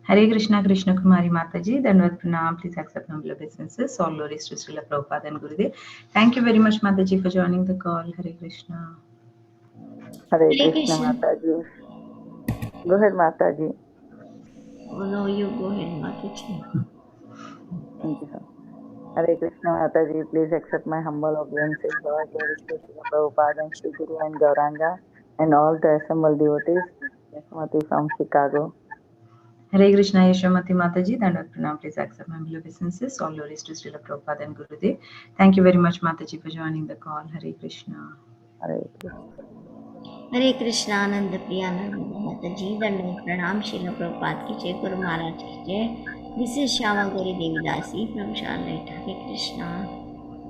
Hare Krishna, Krishna Kumari Mataji, Dandavat Pranam, please accept humble obeisances. All glories to Srila Prabhupada and Gurudev. Thank you very much, Mataji, for joining the call. Hare Krishna. Hare Krishna, Mataji. Go ahead, Mataji. Oh no, you go ahead, Mataji. Thank you, sir. Hare Krishna, Mataji. Please accept my humble obeisances. All glories to Srila Prabhupada and Sri Guru and Gauranga and all the assembled devotees. Yasmati from Chicago. Hare Krishna, Yashamati Mataji, Dandavat Pranam, please accept my humble obeisances. All glories to Srila Prabhupada and Gurudev. Thank you very much, Mataji, for joining the call. Hare Krishna. Hare Krishna. हरे कृष्णा आनंद प्रियानंद माताजी दंडवत प्रणाम श्रील प्रभुपाद की जय गुरु महाराज की जय this is Shyama Gauri Devidasi from Charlotte Hare Krishna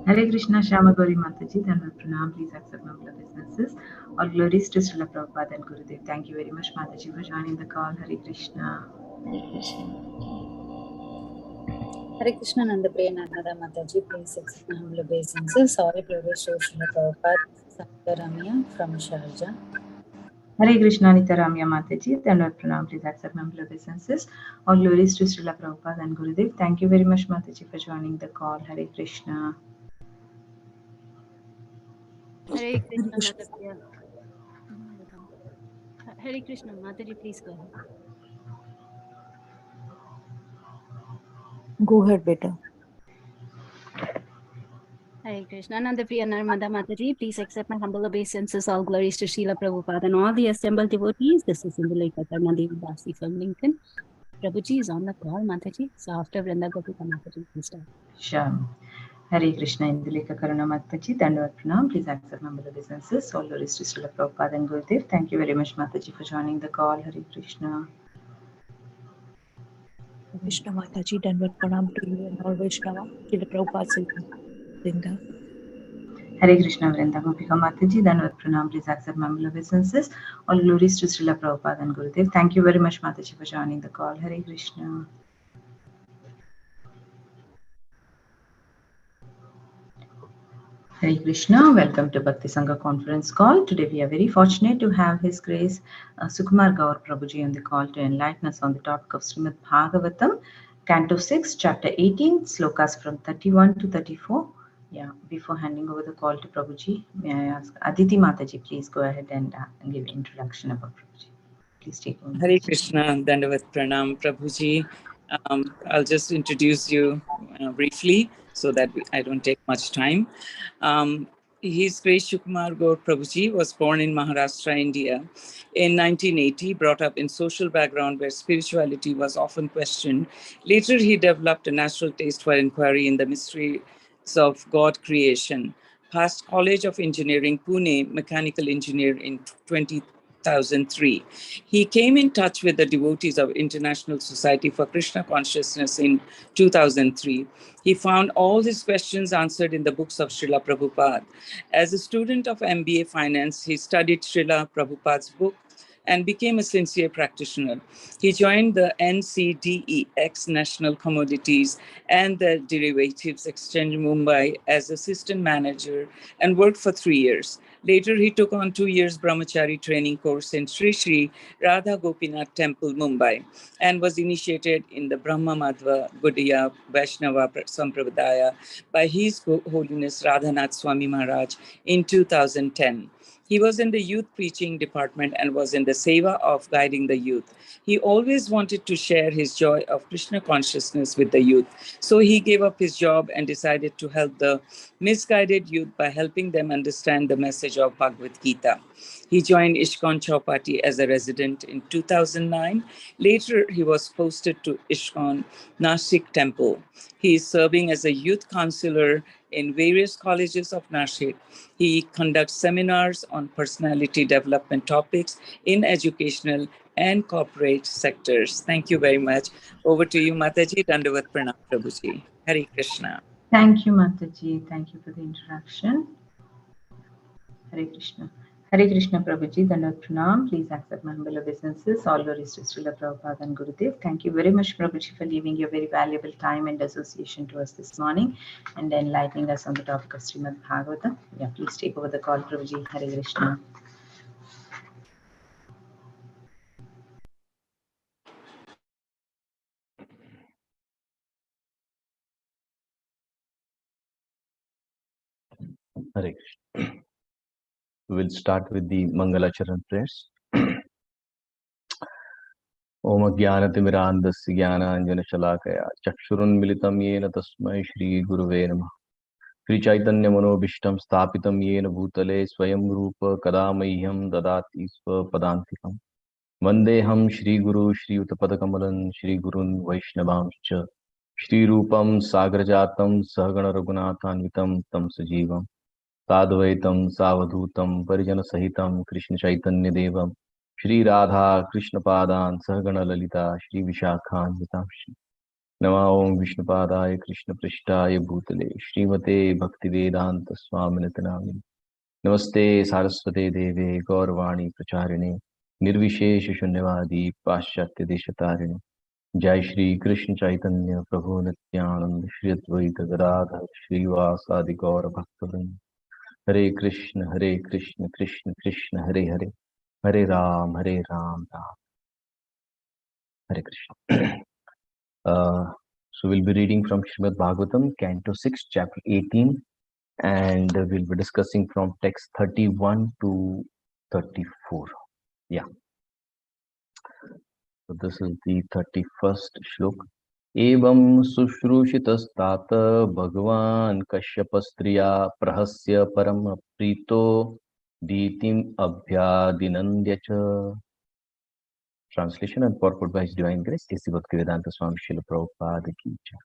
Hare Krishna, Shama Gauri Mataji, Dandavat Pranam, please accept my humble obeisances. All glories to Srila Prabhupada and Gurudev. Thank you very much, Mataji, for joining the call. Hare Krishna. Hare Krishna Hare Krishna Nandapriya Narmada Mataji, please accept my humble obeisances. All glories to Srila Prabhupada, Santa Ramya from Sharjah. Hare Krishna, Nitaramya Mataji, Dandavat Pranam, please accept my humble obeisances. All glories to Srila Prabhupada and Gurudev. Thank you very much, Mataji, for joining the call. Hare Krishna. Hare Krishna, Nandapriya. Hare Krishna, Mataji, please go ahead. Go ahead, beta. Hare Krishna, Nandapriya Narmada Mataji, please accept my humble obeisances. All glories to Srila Prabhupada and all the assembled devotees. This is Indulekha Karnadevi Dasi from Lincoln. Prabhuji is on the call, Mataji. So after Vrinda Gopika Mataji, please start. Sure. Hare Krishna, Indulekha Karuna Mataji, Dandavat Pranam, please accept my humble obeisances. All glories to Srila Prabhupada and Gurudev. Thank you very much, Mataji, for joining the call. Hare Krishna. Krishna Mataji, Dandavat Pranam to you and all Vaishnava. Srila Prabhupada Vrinda. Hare Krishna, Vrinda Gopika Mataji, Dandavat Pranam, please accept my humble obeisances. All glories to Srila Prabhupada and Gurudev. Thank you very much, Mataji, for joining the call. Hare Krishna. Hare Krishna, welcome to Bhakti Sangha conference call. Today we are very fortunate to have His Grace Sukumar Gaur Prabhuji on the call to enlighten us on the topic of Srimad Bhagavatam, Canto 6, Chapter 18, slokas from 31 to 34. Yeah, before handing over the call to Prabhuji, may I ask Aditi Mataji, please go ahead and give introduction about Prabhuji. Please take over. Hare Krishna, Dandavat Pranam, Prabhuji. I'll just introduce you briefly so that I don't take much time. His Grace Sukumar Gaur Prabhuji was born in Maharashtra, India in 1980, brought up in social background where spirituality was often questioned. Later, he developed a natural taste for inquiry in the mysteries of God creation. Passed College of Engineering, Pune, mechanical engineer in 2003. He came in touch with the devotees of International Society for Krishna Consciousness in 2003. He found all his questions answered in the books of Srila Prabhupada. As a student of MBA Finance, he studied Srila Prabhupada's book and became a sincere practitioner. He joined the NCDEX National Commodities and the Derivatives Exchange Mumbai as assistant manager and worked for 3 years. Later, he took on 2 years brahmachari training course in Sri Sri Radha Gopinath Temple, Mumbai, and was initiated in the Brahma Madhva Gaudiya Vaishnava Sampradaya by His Holiness Radhanath Swami Maharaj in 2010. He was in the youth preaching department and was in the seva of guiding the youth. He always wanted to share his joy of Krishna consciousness with the youth. So he gave up his job and decided to help the misguided youth by helping them understand the message of Bhagavad Gita. He joined ISKCON Chowpatty as a resident in 2009. Later, he was posted to ISKCON Nashik Temple. He is serving as a youth counselor in various colleges of Nashik. He conducts seminars on personality development topics in educational and corporate sectors. Thank you very much. Over to you, Mataji. Dandavat Pranam, Prabhuji. Hare Krishna. Thank you, Mataji. Thank you for the introduction. Hare Krishna. Hare Krishna, Prabhuji, Dandavat Pranam. Please accept my humble obeisances. All glories to Srila Prabhupada and Gurudev. Thank you very much, Prabhuji, for leaving your very valuable time and association to us this morning and enlightening us on the topic of Srimad Bhagavatam. Yeah, please take over the call, Prabhuji. Hare Krishna. Hare Krishna. We'll start with the Mangalacharan prayers. Om Jnanatimirandasya Jnananjana Shalakaya Chakshurunmilitam Yena Tasmai Shri Guruve Namah. Shri Chaitanya Manobishtam Sthapitam Yena Bhutale Swayam Rupa Kadamahyam Dadati Swapadantikam. Vandeham Shri Guru Shri Utpatakamalan Shri Gurun Vaishnavamscha Shri Rupam Sagrajatam Sahagana Raghunathanvitam Tam Sajivam Sadvaitam Savadhutam Parijana Sahitam Krishna Chaitanya Devam Shri Radha Krishna Padan Sahagana Lalita Shri Vishakhan Vitamshi Nama Om Vishnupadaya Krishna Prishtaya Bhutale Shrimate Bhaktivedanta Swaminathanami Namaste Saraswate Deve Gaurvani Pracharine Nirvishesh Shunyavadi Paschatya Deshatarine Jai Shri Krishna Chaitanya Prabhu Nityananda Shri Advaita Gadadhar Shri Vasadi Gaura Bhaktavan Hare Krishna Krishna Krishna Hare Hare Hare Ram Ram Hare Krishna. So we'll be reading from Srimad Bhagavatam, Canto 6, Chapter 18, and we'll be discussing from text 31 to 34. Yeah. So this is the 31st shlok. Evam sushrushitastata bhagavan kashyapastriya prahasya param prito ditim abhyadinandyacha. Translation and purport by His Divine Grace, A.C. Bhaktivedanta Swami Srila Prabhupada Ki Jai.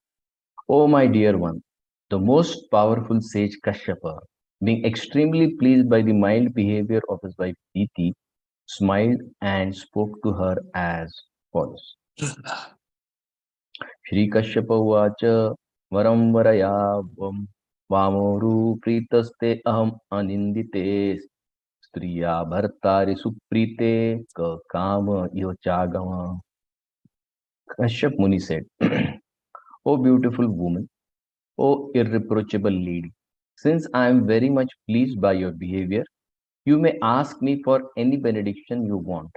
O my dear one, the most powerful sage Kashyapa, being extremely pleased by the mild behavior of his wife Diti, smiled and spoke to her as follows. Shri Kashyapa Uvacha Varam Varaya Vamoru Pritaste Aham Anindite Striya Bhartari Suprite Ka Kama Yochagama. Kashyap Muni said, O beautiful woman, O irreproachable lady, since I am very much pleased by your behavior, you may ask me for any benediction you want.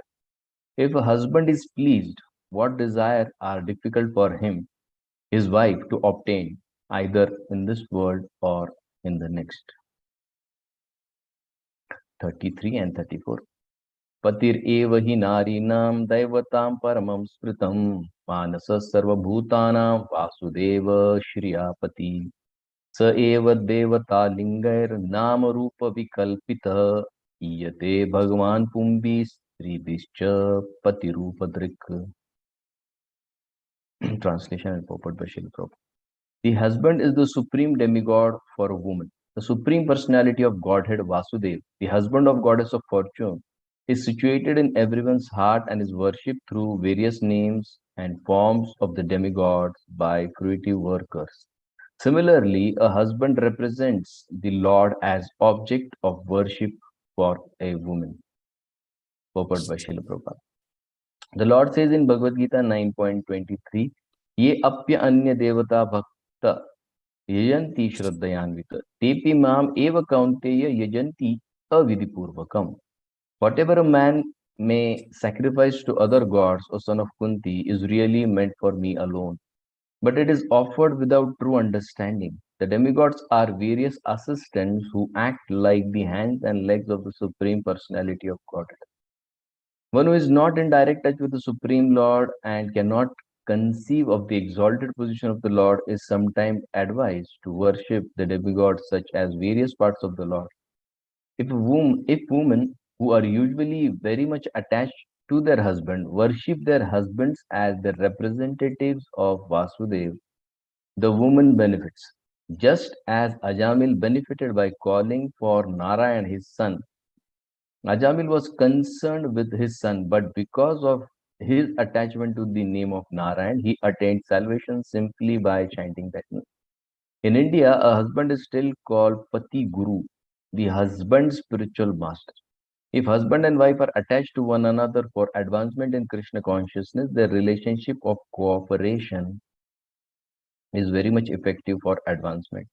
If a husband is pleased, what desire are difficult for him, his wife, to obtain, either in this world or in the next. 33 and 34. Patir eva hi narinam daivatam paramam smritam manasa sarva bhutanam vasudeva shriyapati sa eva devata lingair nama rupa vikalpita iyate bhagavan pumbi stribhischa patirupadrik. Translation and purport by Srila Prabhupada. The husband is the supreme demigod for a woman. The supreme personality of Godhead Vasudeva, the husband of Goddess of Fortune, is situated in everyone's heart and is worshipped through various names and forms of the demigods by fruitive workers. Similarly, a husband represents the Lord as object of worship for a woman. Purport by Srila Prabhupada. The Lord says in Bhagavad Gita 9.23, Ye apya anya devata bhakta yajanti shraddhayanvita tepi mam eva kaunteya yajanti avidipurvakam. Whatever a man may sacrifice to other gods, O son of Kunti, is really meant for me alone. But it is offered without true understanding. The demigods are various assistants who act like the hands and legs of the Supreme Personality of Godhead. One who is not in direct touch with the Supreme Lord and cannot conceive of the exalted position of the Lord is sometimes advised to worship the demigods such as various parts of the Lord. If women who are usually very much attached to their husband worship their husbands as the representatives of Vasudeva, the woman benefits, just as Ajamil benefited by calling for Narayan, his son. Ajamil was concerned with his son, but because of his attachment to the name of Narayan, he attained salvation simply by chanting that name. In India, a husband is still called Pati Guru, the husband's spiritual master. If husband and wife are attached to one another for advancement in Krishna consciousness, their relationship of cooperation is very much effective for advancement.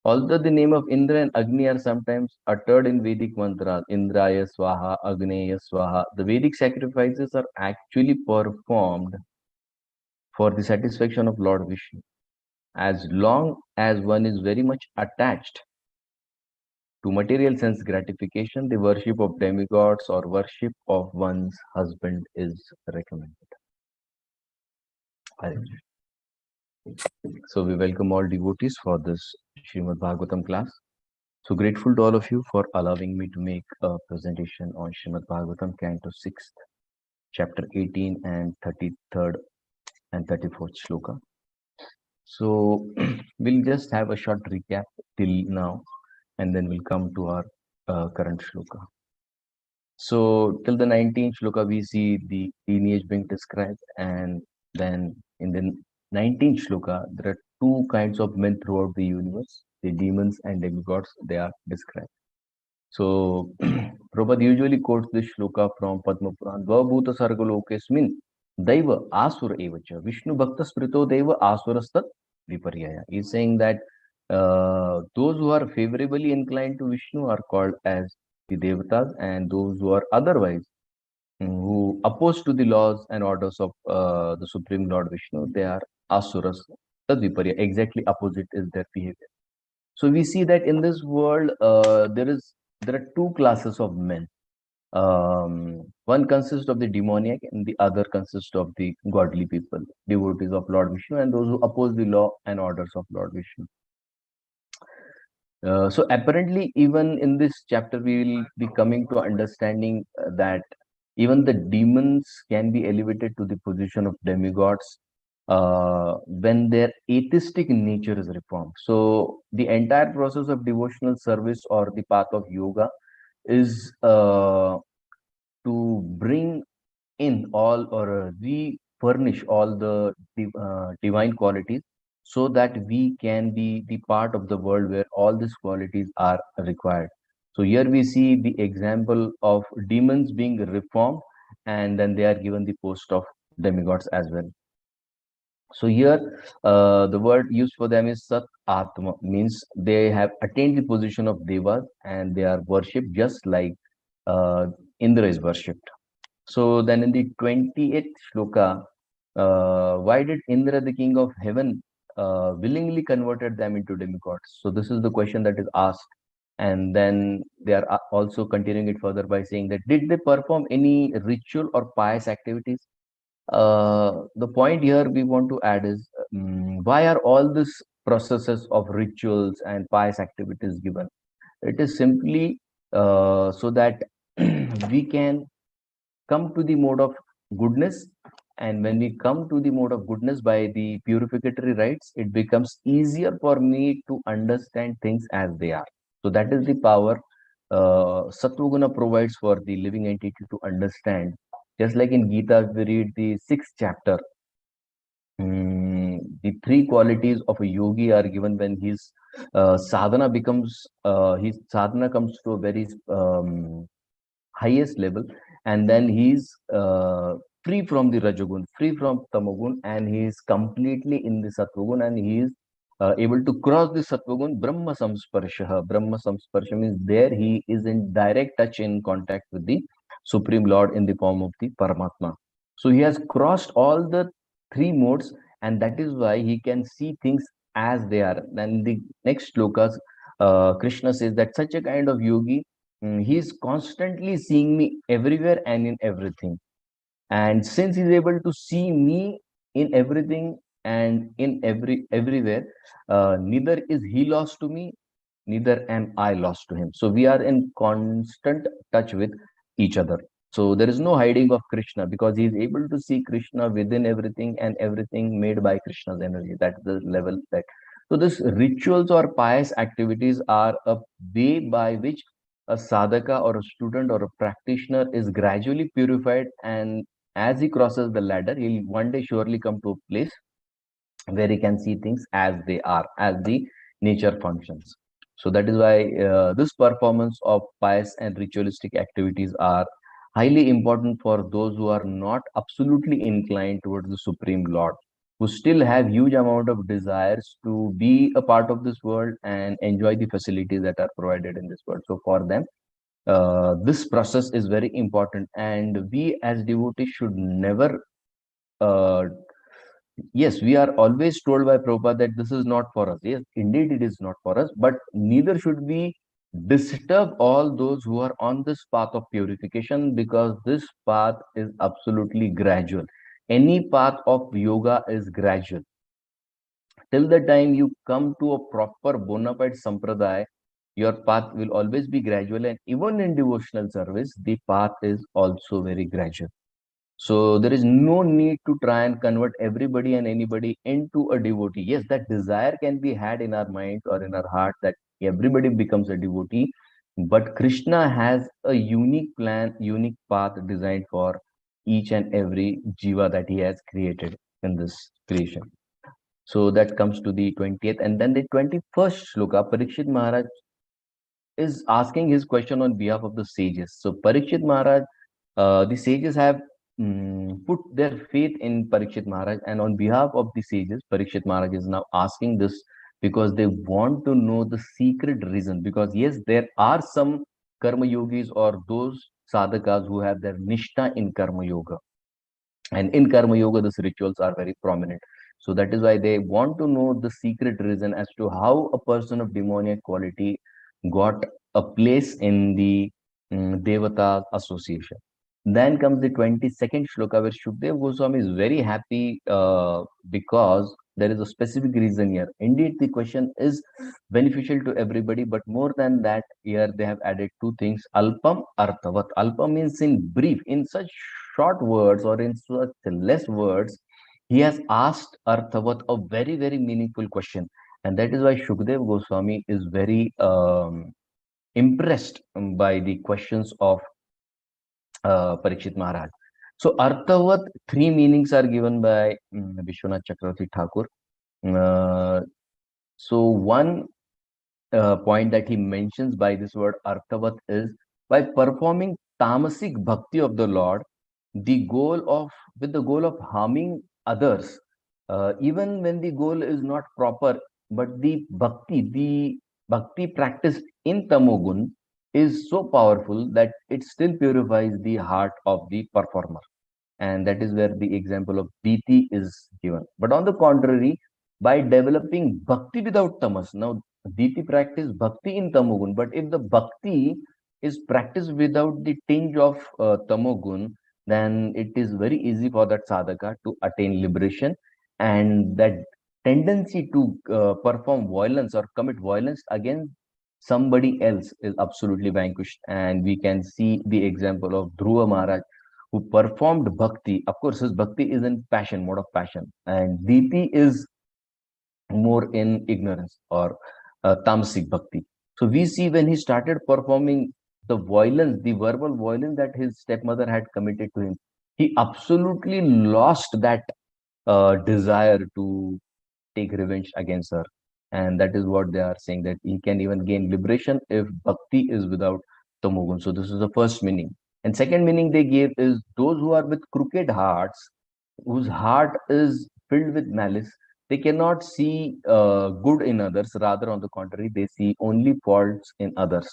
Although the name of Indra and Agni are sometimes uttered in Vedic mantras, Indraya Swaha, Agneya Swaha, the Vedic sacrifices are actually performed for the satisfaction of Lord Vishnu. As long as one is very much attached To material sense gratification, the worship of demigods or worship of one's husband is recommended. So we welcome all devotees for this Srimad Bhagavatam class. So grateful to all of you for allowing me to make a presentation on Srimad Bhagavatam, Canto 6th, Chapter 18 and 33rd and 34th Shloka. So we'll just have a short recap till now, and then we'll come to our current Shloka. So till the 19th Shloka, we see the lineage being described, and then in the 19th Shloka, there are two kinds of men throughout the universe, the demons and demigods, they are described. So Prabhupada usually quotes this shloka from Padma Puran, Dvabhuta Sargalokesmin, Daiva Asura Evacha, Vishnu Bhakta Sprito Daiva Asurastat Viparyaya. He's saying that those who are favorably inclined to Vishnu are called as the Devatas, and those who are otherwise, who oppose to the laws and orders of the Supreme Lord Vishnu, they are Asuras, Tad Viparya. Exactly opposite is their behavior. So we see that in this world, there are two classes of men. One consists of the demoniac, and the other consists of the godly people, devotees of Lord Vishnu, and those who oppose the law and orders of Lord Vishnu. So apparently, even in this chapter, we will be coming to understanding that even the demons can be elevated to the position of demigods when their atheistic nature is reformed. So the entire process of devotional service or the path of yoga is to bring in all or refurnish all the divine qualities, so that we can be the part of the world where all these qualities are required. So here we see the example of demons being reformed, and then they are given the post of demigods as well. So here the word used for them is Sat Atma, means they have attained the position of Devas and they are worshipped just like Indra is worshipped. So then in the 28th shloka, why did Indra, the king of heaven, willingly converted them into demigods? So this is the question that is asked. And then they are also continuing it further by saying that, did they perform any ritual or pious activities? The point here we want to add is, why are all these processes of rituals and pious activities given? It is simply so that we can come to the mode of goodness, and when we come to the mode of goodness by the purificatory rites, it becomes easier for me to understand things as they are. So that is the power Sattva provides for the living entity to understand. Just like in Gita, we read the 6th chapter, the three qualities of a yogi are given when his sadhana comes to a very highest level, and then he's free from the rajagun, free from tamagun, and he is completely in the sattvagun, and he is able to cross the sattvagun. Brahma samsparsha. Brahma samsparsha means there he is in direct touch, in contact with the Supreme Lord in the form of the Paramatma. So he has crossed all the three modes, and that is why he can see things as they are. Then the next slokas, Krishna says that such a kind of yogi, he's constantly seeing me everywhere and in everything. And since he's able to see me in everything and in everywhere, neither is he lost to me, neither am I lost to him. So we are in constant touch with each other. So there is no hiding of Krishna, because he is able to see Krishna within everything, and everything made by Krishna's energy. That's the level that. So this rituals or pious activities are a way by which a sadhaka or a student or a practitioner is gradually purified, and as he crosses the ladder, he'll one day surely come to a place where he can see things as they are, as the nature functions. So that is why this performance of pious and ritualistic activities are highly important for those who are not absolutely inclined towards the Supreme Lord, who still have huge amount of desires to be a part of this world and enjoy the facilities that are provided in this world. So for them, this process is very important, and we as devotees should never uh, yes, we are always told by Prabhupada that this is not for us. Yes, indeed it is not for us, but neither should we disturb all those who are on this path of purification, because this path is absolutely gradual. Any path of yoga is gradual. Till the time you come to a proper bona fide sampradaya, your path will always be gradual, and even in devotional service, the path is also very gradual. So there is no need to try and convert everybody and anybody into a devotee. Yes, that desire can be had in our mind or in our heart that everybody becomes a devotee, but Krishna has a unique plan, unique path designed for each and every jiva that he has created in this creation. So that comes to the 20th. And then the 21st shloka, Parikshit Maharaj is asking his question on behalf of the sages. So Parikshit Maharaj, the sages have put their faith in Parikshit Maharaj, and on behalf of the sages, Parikshit Maharaj is now asking this because they want to know the secret reason. Because yes, there are some karma yogis or those sadhakas who have their nishtha in karma yoga, and in karma yoga these rituals are very prominent. So that is why they want to know the secret reason as to how a person of demoniac quality got a place in the devata association. Then comes the 22nd shloka, where Shukdev Goswami is very happy because there is a specific reason here. Indeed, the question is beneficial to everybody, but more than that, here they have added two things: alpam, arthavat. Alpam means in brief, in such short words or in such less words, he has asked arthavat a very, very meaningful question. And that is why Shukdev Goswami is very impressed by the questions of Parikshit Maharaj. So, Arthavat, three meanings are given by Vishwanath Chakravarti Thakur. Uh, so, one point that he mentions by this word Arthavat is by performing tamasic bhakti of the Lord, the goal of with the goal of harming others, even when the goal is not proper, but the bhakti practiced in tamogun is so powerful that it still purifies the heart of the performer. And that is where the example of Diti is given. But on the contrary, by developing bhakti without tamas, now Diti practice bhakti in tamogun, but if the bhakti is practiced without the tinge of tamogun, then it is very easy for that sadhaka to attain liberation, and that tendency to perform violence or commit violence against somebody else is absolutely vanquished. And we can see the example of Dhruva Maharaj, who performed bhakti. Of course, his bhakti is in passion, mode of passion, and Diti is more in ignorance or tamasic bhakti. So we see when he started performing the violence, the verbal violence that his stepmother had committed to him, he absolutely lost that desire to take revenge against her. And that is what they are saying, that he can even gain liberation if bhakti is without tamogun. So this is the first meaning. And second meaning they gave is those who are with crooked hearts, whose heart is filled with malice, they cannot see good in others. Rather, on the contrary, they see only faults in others.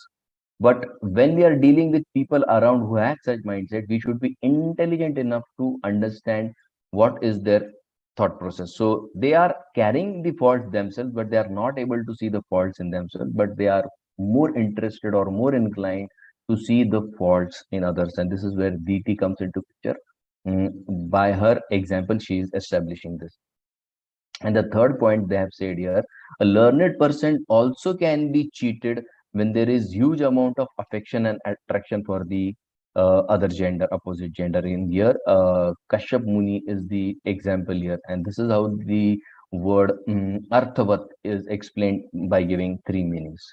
But when we are dealing with people around who have such mindset, we should be intelligent enough to understand what is their thought process. So they are carrying the faults themselves, but they are not able to see the faults in themselves, but they are more interested or more inclined to see the faults in others. And this is where DT comes into picture. By her example, she is establishing this. And the third point they have said here, a learned person also can be cheated when there is huge amount of affection and attraction for the other gender, opposite gender. In here, Kashyap Muni is the example here, and this is how the word Arthavat is explained by giving three meanings.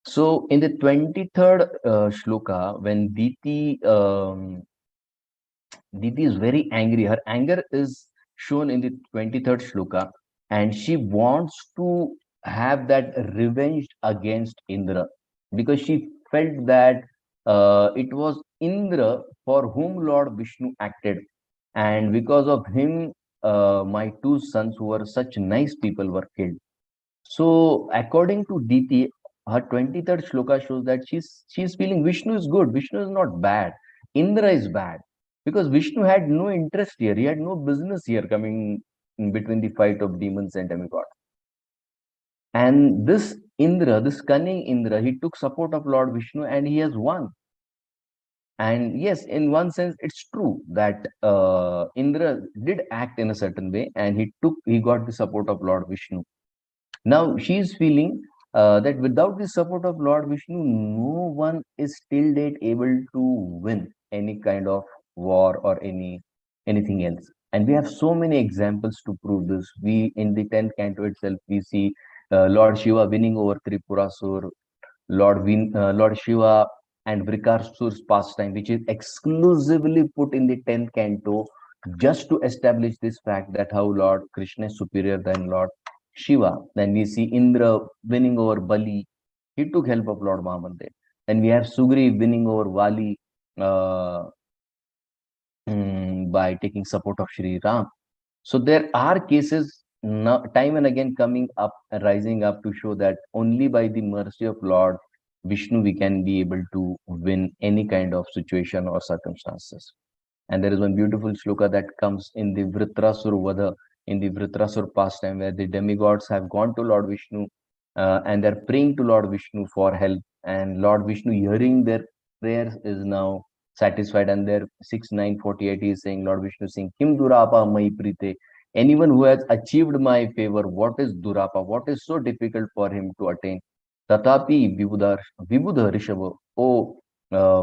So in the 23rd shloka, when Diti is very angry. Her anger is shown in the 23rd shloka, and she wants to have that revenge against Indra, because she felt that it was Indra for whom Lord Vishnu acted, and because of him, my two sons, who were such nice people, were killed. So, according to Diti, her 23rd shloka shows that she's feeling Vishnu is good, Vishnu is not bad, Indra is bad. Because Vishnu had no interest here, he had no business here coming in between the fight of demons and demigods. And this Indra, this cunning Indra, he took support of Lord Vishnu and he has won. And yes, in one sense, it's true that Indra did act in a certain way, and he got the support of Lord Vishnu. Now she is feeling that without the support of Lord Vishnu, no one is till date able to win any kind of war or anything else. And we have so many examples to prove this. We in the 10th canto itself, we see Lord Shiva winning over Tripurasur, Lord Shiva and Vrikasur's pastime, which is exclusively put in the 10th canto just to establish this fact that how Lord Krishna is superior than Lord Shiva. Then we see Indra winning over Bali. He took help of Lord Vaman. Then we have Sugri winning over Vali uh, by taking support of Sri Ram. So there are cases now, time and again coming up, rising up to show that only by the mercy of Lord Vishnu we can be able to win any kind of situation or circumstances. And there is one beautiful shloka that comes in the Vritrasur Vada, in the Vritrasur pastime, where the demigods have gone to Lord Vishnu and they're praying to Lord Vishnu for help. And Lord Vishnu, hearing their prayers, is now satisfied. And there 6:948 is saying, Lord Vishnu saying, Kim Durapa Mai Prite. Anyone who has achieved my favor, what is Durapa? What is so difficult for him to attain? Tatapi Vibudha Rishabha, oh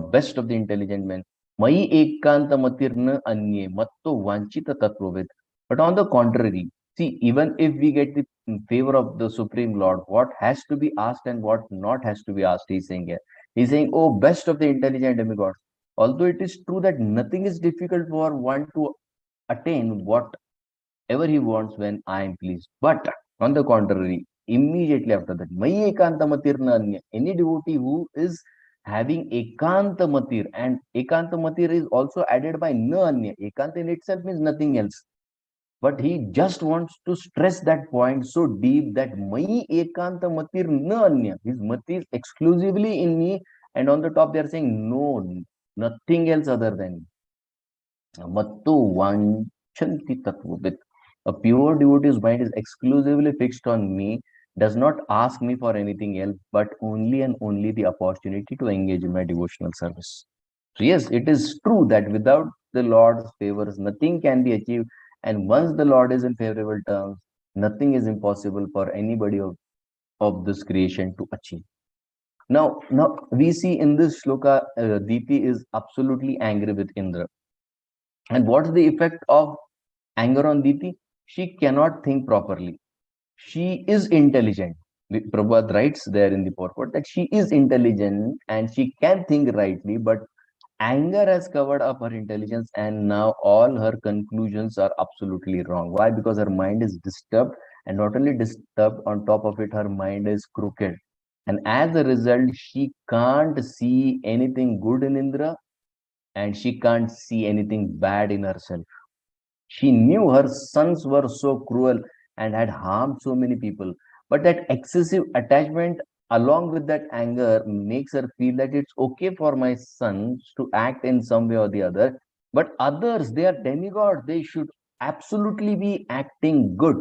best of the intelligent men. Mai ekanta matirna anye matto vanchita tattvavid. But on the contrary, see, even if we get the favor of the Supreme Lord, what has to be asked and what not has to be asked, he's saying here. He's saying, oh, best of the intelligent demigods. Although it is true that nothing is difficult for one to attain whatever he wants when I am pleased. But on the contrary, immediately after that, Mai ekanta matirna anya, any devotee who is having ekanta matir, and ekanta matir is also added by na anya. Ekanta in itself means nothing else. But he just wants to stress that point so deep that Mai ekanta matir na anya. His mati is exclusively in me, and on the top they are saying no, nothing else other than me. Mattu vanchanti tattvavid. A pure devotee's mind is exclusively fixed on me, does not ask me for anything else, but only and only the opportunity to engage in my devotional service. So, yes, it is true that without the Lord's favors, nothing can be achieved. And once the Lord is in favorable terms, nothing is impossible for anybody of this creation to achieve. Now we see in this shloka, Diti is absolutely angry with Indra. And what's the effect of anger on Diti? She cannot think properly. She is intelligent. Prabhupada writes there in the purport that she is intelligent and she can think rightly, but anger has covered up her intelligence, and now all her conclusions are absolutely wrong. Why? Because her mind is disturbed, and not only disturbed, on top of it, her mind is crooked. And as a result, she can't see anything good in Indra and she can't see anything bad in herself. She knew her sons were so cruel and had harmed so many people. But that excessive attachment, along with that anger, makes her feel that it's okay for my sons to act in some way or the other. But others, they are demigods. They should absolutely be acting good.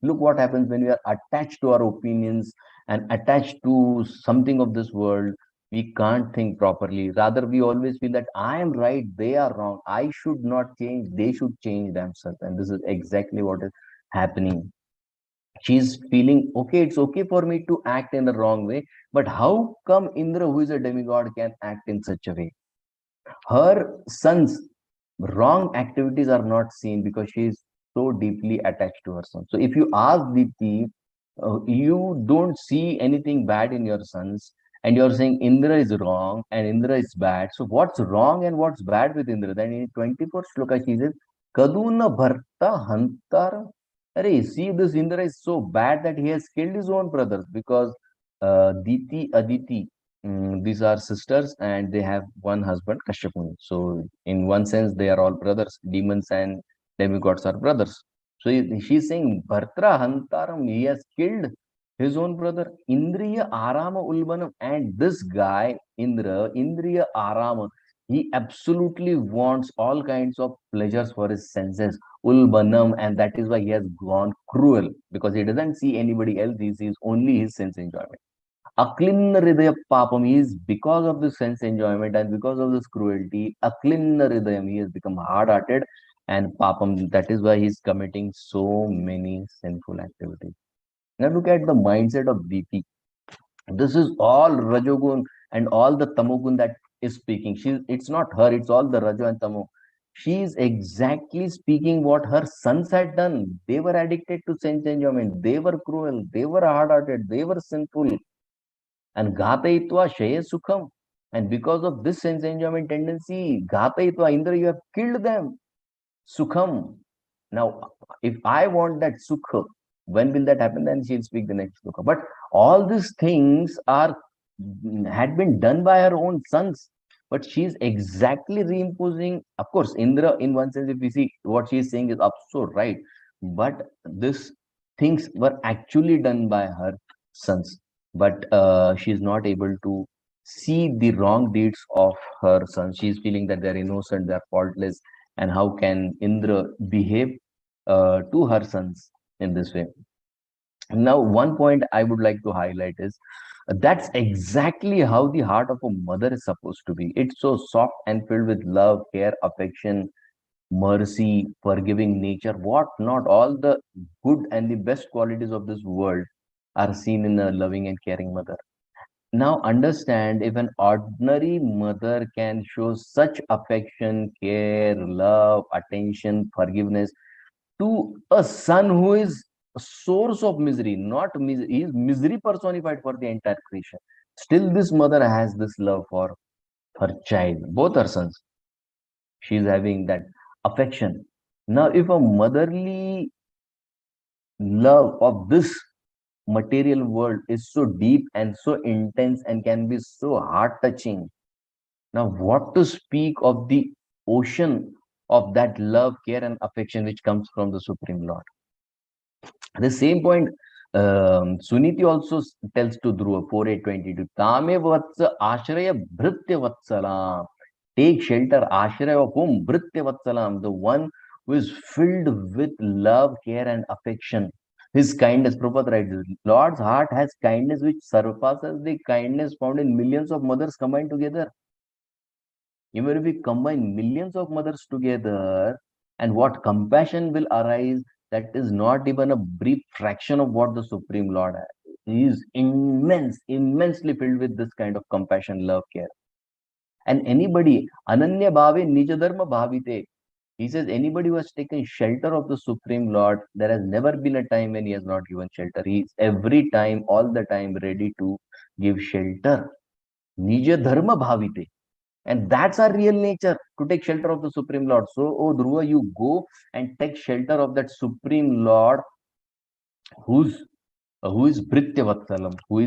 Look what happens when we are attached to our opinions and attached to something of this world. We can't think properly. Rather, we always feel that I am right, they are wrong. I should not change, they should change themselves. And this is exactly what is happening. She's feeling, okay, it's okay for me to act in the wrong way. But how come Indra, who is a demigod, can act in such a way? Her son's wrong activities are not seen because she is so deeply attached to her son. So if you ask Deepti, you don't see anything bad in your sons, and you're saying Indra is wrong and Indra is bad. So what's wrong and what's bad with Indra? Then in 24th shloka she says, Kaduna Bharta Hantara. Array, see, this Indra is so bad that he has killed his own brothers because Diti, Aditi, these are sisters and they have one husband, Kashyapuni. So, in one sense, they are all brothers. Demons and demigods are brothers. So, she's saying, Bhartra Hantaram, he has killed his own brother, Indriya Arama Ulbanam. And this guy, Indra, Indriya Arama, He absolutely wants all kinds of pleasures for his senses, ulbanam, and that is why he has gone cruel, because he doesn't see anybody else, he sees only his sense enjoyment. Aklinna hridaya papam, he is, because of this sense enjoyment and because of this cruelty, aklinna hridayam, he has become hard-hearted, and papam, that is why he is committing so many sinful activities. Now look at the mindset of DP. This is all Rajogun and all the Tamogun that is speaking. It's not her, it's all the Rajo and Tamo. She is exactly speaking what her sons had done. They were addicted to sense enjoyment. They were cruel. They were hard-hearted. They were sinful. And Ghatayitva Shaya Sukham. And because of this sense enjoyment tendency, Ghatayitva Indra, you have killed them. Sukham. Now, if I want that Sukha, when will that happen? Then she'll speak the next Sukha. But all these things are had been done by her own sons. But she's exactly reimposing. Of course, Indra, in one sense, if we see what she's saying is also right. But these things were actually done by her sons. But she's not able to see the wrong deeds of her sons. She's feeling that they're innocent, they're faultless, and how can Indra behave to her sons in this way. Now, one point I would like to highlight is that's exactly how the heart of a mother is supposed to be. It's so soft and filled with love, care, affection, mercy, forgiving nature, what not, all the good and the best qualities of this world are seen in a loving and caring mother. Now understand, if an ordinary mother can show such affection, care, love, attention, forgiveness to a son who is a source of misery, not misery, he is misery personified for the entire creation. Still, this mother has this love for her child, both her sons. She is having that affection. Now, if a motherly love of this material world is so deep and so intense and can be so heart touching, now what to speak of the ocean of that love, care, and affection which comes from the Supreme Lord? At the same point, Suniti also tells to Dhruva 4822, Tame vatsa ashraya bhritya vatsalam. Take shelter, ashraya of whom? Bhritya vatsalam, the one who is filled with love, care, and affection. His kindness, Prabhupada writes, Lord's heart has kindness which surpasses the kindness found in millions of mothers combined together. Even if we combine millions of mothers together, and what compassion will arise, that is not even a brief fraction of what the Supreme Lord has. He is immense, immensely filled with this kind of compassion, love, care. And anybody, Ananya Bhave Nijadharma Bhavite, he says anybody who has taken shelter of the Supreme Lord, there has never been a time when he has not given shelter. He is every time, all the time ready to give shelter. Nijadharma Bhavite. And that's our real nature, to take shelter of the Supreme Lord. So, oh Dhruva, you go and take shelter of that Supreme Lord who is Bhritya Vatsalam, who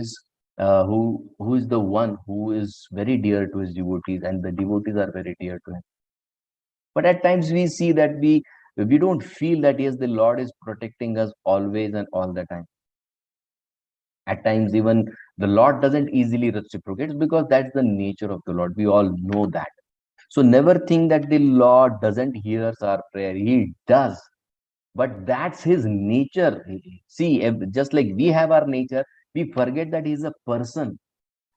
is the one who is very dear to his devotees, and the devotees are very dear to him. But at times we see that we don't feel that yes, the Lord is protecting us always and all the time. At times, even the Lord doesn't easily reciprocate, because that's the nature of the Lord. We all know that. So never think that the Lord doesn't hear our prayer. He does. But that's his nature. See, just like we have our nature, we forget that he's a person.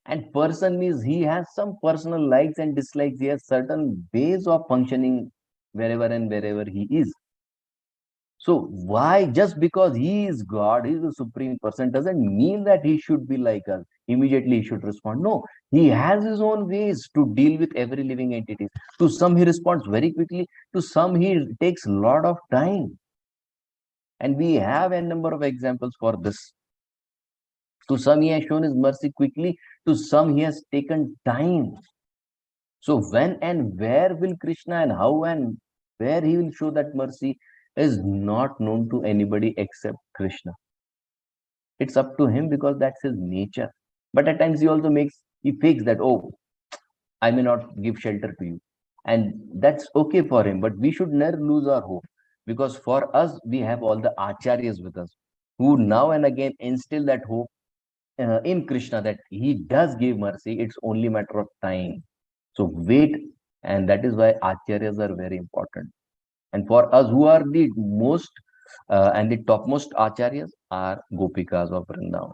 And person means he has some personal likes and dislikes. He has certain ways of functioning wherever and wherever he is. So why, just because he is God, he is the supreme person, doesn't mean that he should be like us. Immediately he should respond. No, he has his own ways to deal with every living entity. To some he responds very quickly, to some he takes a lot of time. And we have a number of examples for this. To some he has shown his mercy quickly, to some he has taken time. So when and where will Krishna, and how and where he will show that mercy, is not known to anybody except Krishna. It's up to him, because that's his nature. But at times he fakes that, oh, I may not give shelter to you. And that's okay for him. But we should never lose our hope, because for us, we have all the acharyas with us, who now and again instill that hope in Krishna, that he does give mercy. It's only a matter of time. So wait And that is why acharyas are very important. And for us, who are the most and the topmost acharyas are Gopikas of Vrindavan.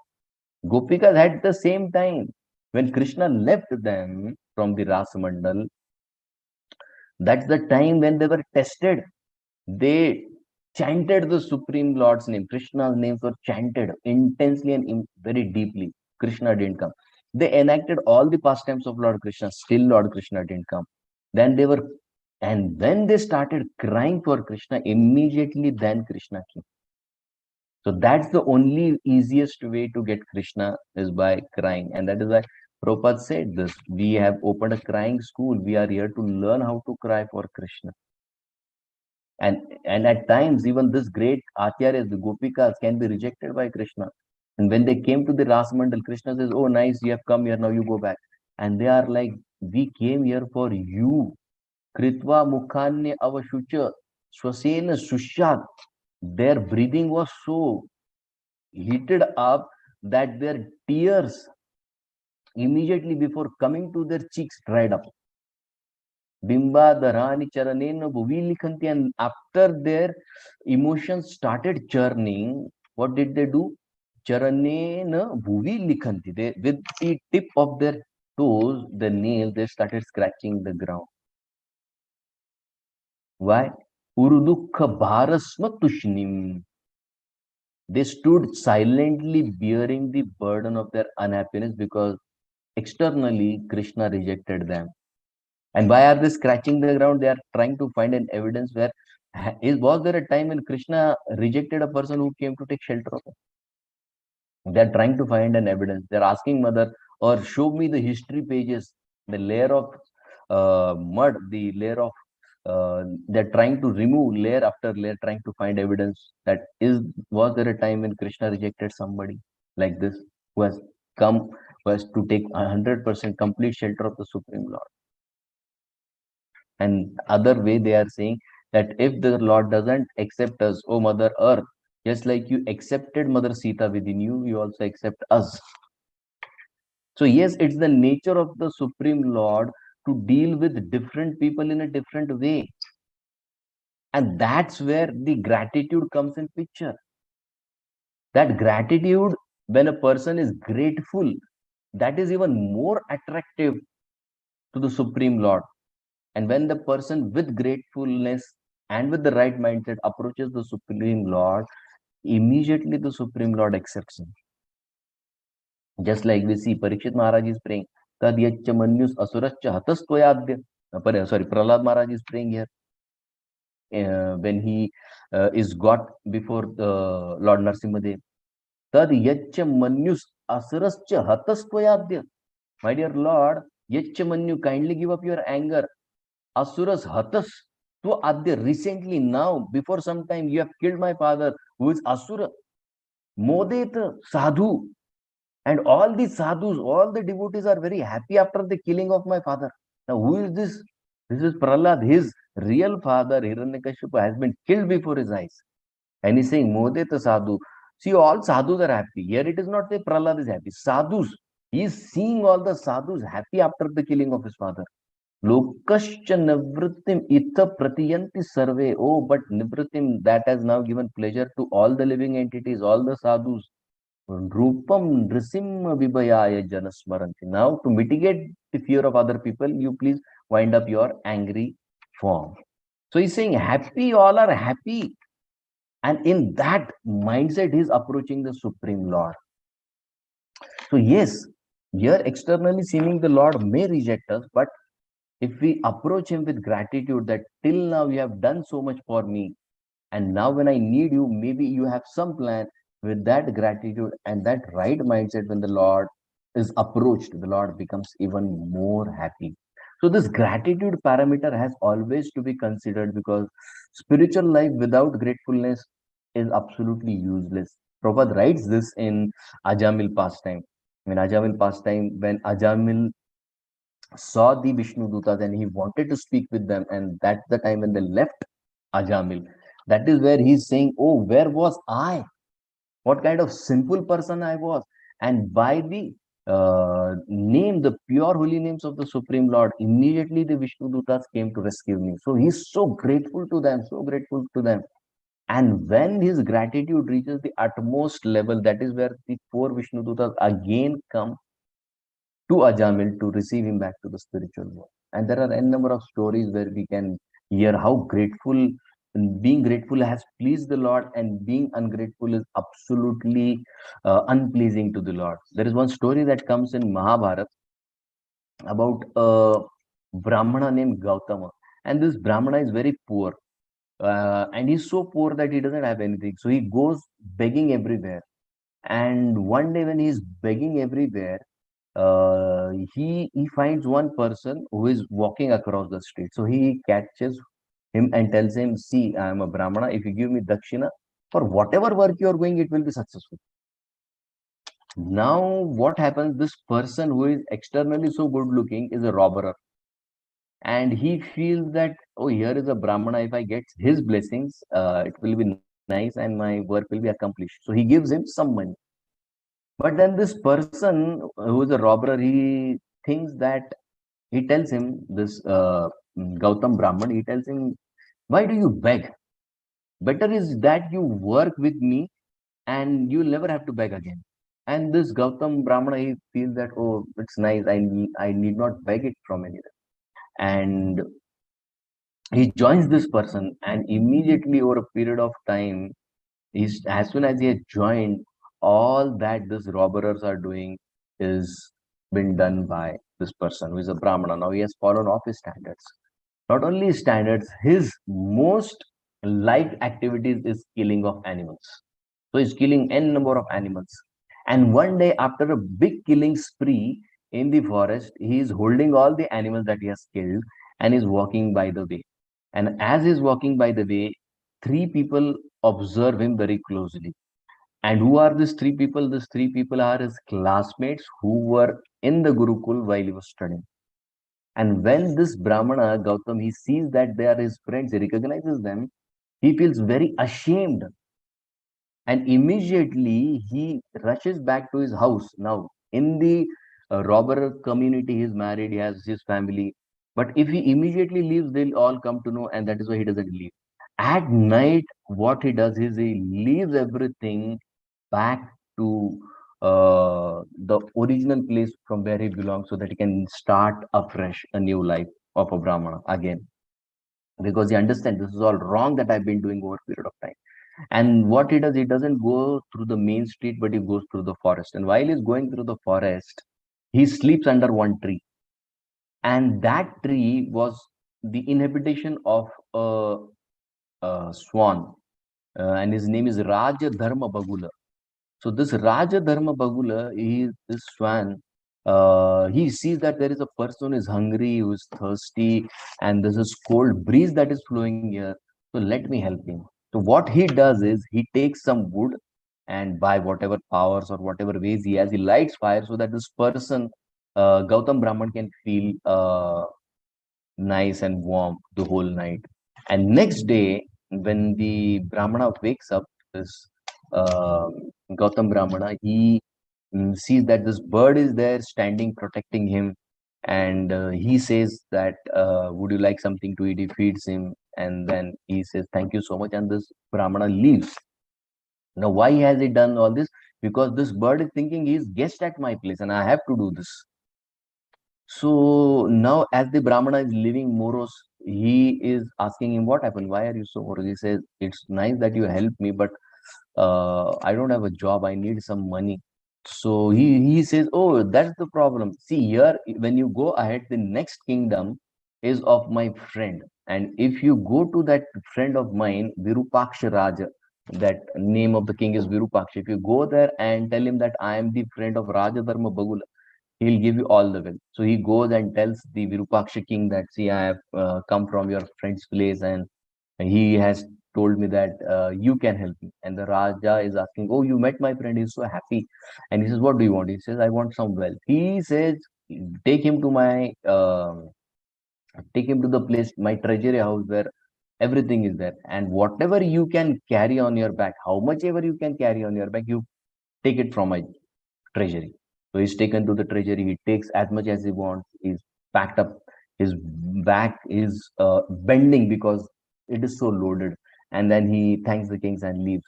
Gopikas at the same time, when Krishna left them from the Ras Mandal, that's the time when they were tested. They chanted the Supreme Lord's name. Krishna's names were chanted intensely and very deeply. Krishna didn't come. They enacted all the pastimes of Lord Krishna. Still, Lord Krishna didn't come. Then they were, and when they started crying for Krishna, immediately then Krishna came. So that's the only easiest way to get Krishna is by crying. And that is why Prabhupada said this. We have opened a crying school. We are here to learn how to cry for Krishna. And at times, even this great acharyas, the Gopikas, can be rejected by Krishna. And when they came to the Ras Mandal, Krishna says, oh, nice, you have come here, now you go back. And they are like, we came here for you. Kritva Mukhanya Avashucha Swasena Sushat. Their breathing was so heated up that their tears immediately before coming to their cheeks dried up. Bimba Dharani Charanena Bhuvi Likhanti, and after their emotions started churning, what did they do? Charanena Bhuvi Likhanti. They, with the tip of their toes, the nails, they started scratching the ground. Why? Urudukha Bharasma Tushnim. They stood silently bearing the burden of their unhappiness because externally Krishna rejected them. And why are they scratching the ground? They are trying to find an evidence where was there a time when Krishna rejected a person who came to take shelter of him? They are trying to find an evidence. They are asking mother, or show me the history pages, the layer of mud, the layer of they're trying to remove layer after layer, trying to find evidence that was there a time when Krishna rejected somebody like this who has come, who has to take 100% complete shelter of the Supreme Lord. And other way they are saying that if the Lord doesn't accept us, oh Mother Earth, just like you accepted Mother Sita within you, you also accept us. So yes, it's the nature of the Supreme Lord to deal with different people in a different way. And that's where the gratitude comes in picture. That gratitude, when a person is grateful, that is even more attractive to the Supreme Lord. And when the person with gratefulness and with the right mindset approaches the Supreme Lord, immediately the Supreme Lord accepts him. Just like we see Parikshit Maharaj is praying, Tad yaccha manyus asurascha hatastvayadya. Sorry, Prahlad Maharaj is praying here. When he is got before the Lord Narsimhadev. Tad yaccha manyus asurascha hatastvayadya. My dear Lord, yaccha manyu, kindly give up your anger. Asuras hatas to adya. Recently, now, before some time, you have killed my father, who is Asura. Modeta sadhu. And all the sadhus, all the devotees are very happy after the killing of my father. Now, who is this? This is Prahlad. His real father, Hiranyakashipu, has been killed before his eyes. And he's saying, Modeta sadhu. See, all sadhus are happy. Here it is not that Prahlad is happy. Sadhus. He is seeing all the sadhus happy after the killing of his father. Lokascha nivrittim itha pratiyanti sarve. Oh, but nivrittim, that has now given pleasure to all the living entities, all the sadhus. Rupam Nrisimha Vibhayaya Janasmaranti. Now, to mitigate the fear of other people, you please wind up your angry form. So he's saying, happy, all are happy. And in that mindset, he's approaching the Supreme Lord. So, yes, here externally seeming the Lord may reject us, but if we approach him with gratitude that till now you have done so much for me, and now when I need you, maybe you have some plan. With that gratitude and that right mindset, when the Lord is approached, the Lord becomes even more happy. So this gratitude parameter has always to be considered, because spiritual life without gratefulness is absolutely useless. Prabhupada writes this in Ajamil pastime. In Ajamil pastime, when Ajamil saw the Vishnu Dutas and he wanted to speak with them, and that's the time when they left Ajamil. That is where he's saying, oh, where was I? What kind of simple person I was. And by the name, the pure holy names of the Supreme Lord, immediately the Vishnu Dutas came to rescue me. So he's so grateful to them, so grateful to them. And when his gratitude reaches the utmost level, that is where the four Vishnu Dutas again come to Ajamil to receive him back to the spiritual world. And there are n number of stories where we can hear how grateful, being grateful has pleased the Lord, and being ungrateful is absolutely unpleasing to the Lord. There is one story that comes in Mahabharata about a Brahmana named Gautama. And this Brahmana is very poor. And he's so poor that he doesn't have anything. So he goes begging everywhere. And one day when he's begging everywhere, he finds one person who is walking across the street. So he catches him and tells him, "See, I am a Brahmana. If you give me dakshina for whatever work you are going, it will be successful." Now, what happens? This person who is externally so good looking is a robber, and he feels that, oh, here is a Brahmana. If I get his blessings, it will be nice and my work will be accomplished. So he gives him some money. But then this person who is a robber, he thinks that, he tells him, this Gautam Brahman, he tells him, why do you beg? Better is that you work with me and you'll never have to beg again. And this Gautam Brahmana, he feels that, oh, it's nice. I need not beg it from anyone. And he joins this person, and immediately over a period of time, as soon as he has joined, all that this robbers are doing is been done by this person who is a Brahmana. Now he has fallen off his standards. Not only his standards, his most liked activities is killing of animals. So he's killing n number of animals. And one day, after a big killing spree in the forest, he is holding all the animals that he has killed and is walking by the way. And as he's walking by the way, three people observe him very closely. And who are these three people? These three people are his classmates who were in the Gurukul while he was studying. And when this Brahmana, Gautam, he sees that they are his friends, he recognizes them, he feels very ashamed. And immediately he rushes back to his house. Now, in the robber community, he's married, he has his family. But if he immediately leaves, they'll all come to know, and that is why he doesn't leave. At night, what he does is he leaves everything back to the original place from where he belongs, so that he can start afresh a new life of a Brahmana again. Because he understands this is all wrong that I've been doing over a period of time. And what he does, he doesn't go through the main street, but he goes through the forest. And while he's going through the forest, he sleeps under one tree. And that tree was the inhabitation of a swan. And his name is Raja Dharma Bagula. So this Raja Dharma Bagula, this swan, he sees that there is a person who is hungry, who is thirsty, and there's a cold breeze that is flowing here. So let me help him. So what he does is he takes some wood, and by whatever powers or whatever ways he has, he lights fire so that this person, Gautam Brahman, can feel nice and warm the whole night. And next day, when the Brahmana wakes up, this uh, Gautam Brahmana, he sees that this bird is there standing, protecting him. And he says that, would you like something to eat? He feeds him. And then he says, thank you so much. And this Brahmana leaves. Now, why has he done all this? Because this bird is thinking he is guest at my place and I have to do this. So now, as the Brahmana is leaving morose, he is asking him, what happened? Why are you so morose? He says, it's nice that you helped me, but I don't have a job. I need some money. So he says, oh, that's the problem. See, here, when you go ahead, the next kingdom is of my friend. And if you go to that friend of mine, Virupaksha Raja, that name of the king is Virupaksha. If you go there and tell him that I am the friend of Raja Dharma Bagula, he'll give you all the wealth. So he goes and tells the Virupaksha king that, see, I have come from your friend's place, and he has told me that you can help me. And the Raja is asking, oh, you met my friend, he's so happy. And he says, what do you want? He says, I want some wealth. He says, take him to my take him to the place, my treasury house, where everything is there. And whatever you can carry on your back, how much ever you can carry on your back, you take it from my treasury. So he's taken to the treasury. He takes as much as he wants. He's packed up. His back is bending because it is so loaded. And then he thanks the kings and leaves.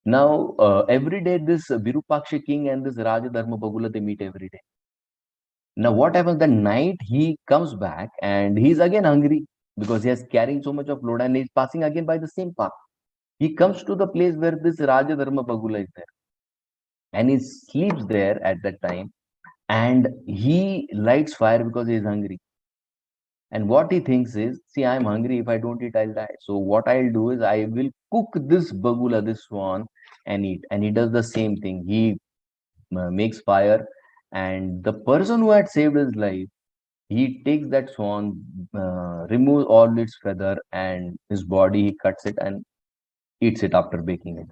Now, every day, this Virupaksha king and this Raja Dharma Bagula, they meet every day. Now, what happens the night he comes back and he's again hungry because he is carrying so much of load and he's passing again by the same path. He comes to the place where this Raja Dharma Bagula is there and he sleeps there at that time and he lights fire because he is hungry. And what he thinks is, see, I'm hungry. If I don't eat, I'll die. So what I'll do is I will cook this bagula, this swan, and eat. And he does the same thing. He makes fire, and the person who had saved his life, he takes that swan, removes all its feather and his body. He cuts it and eats it after baking it,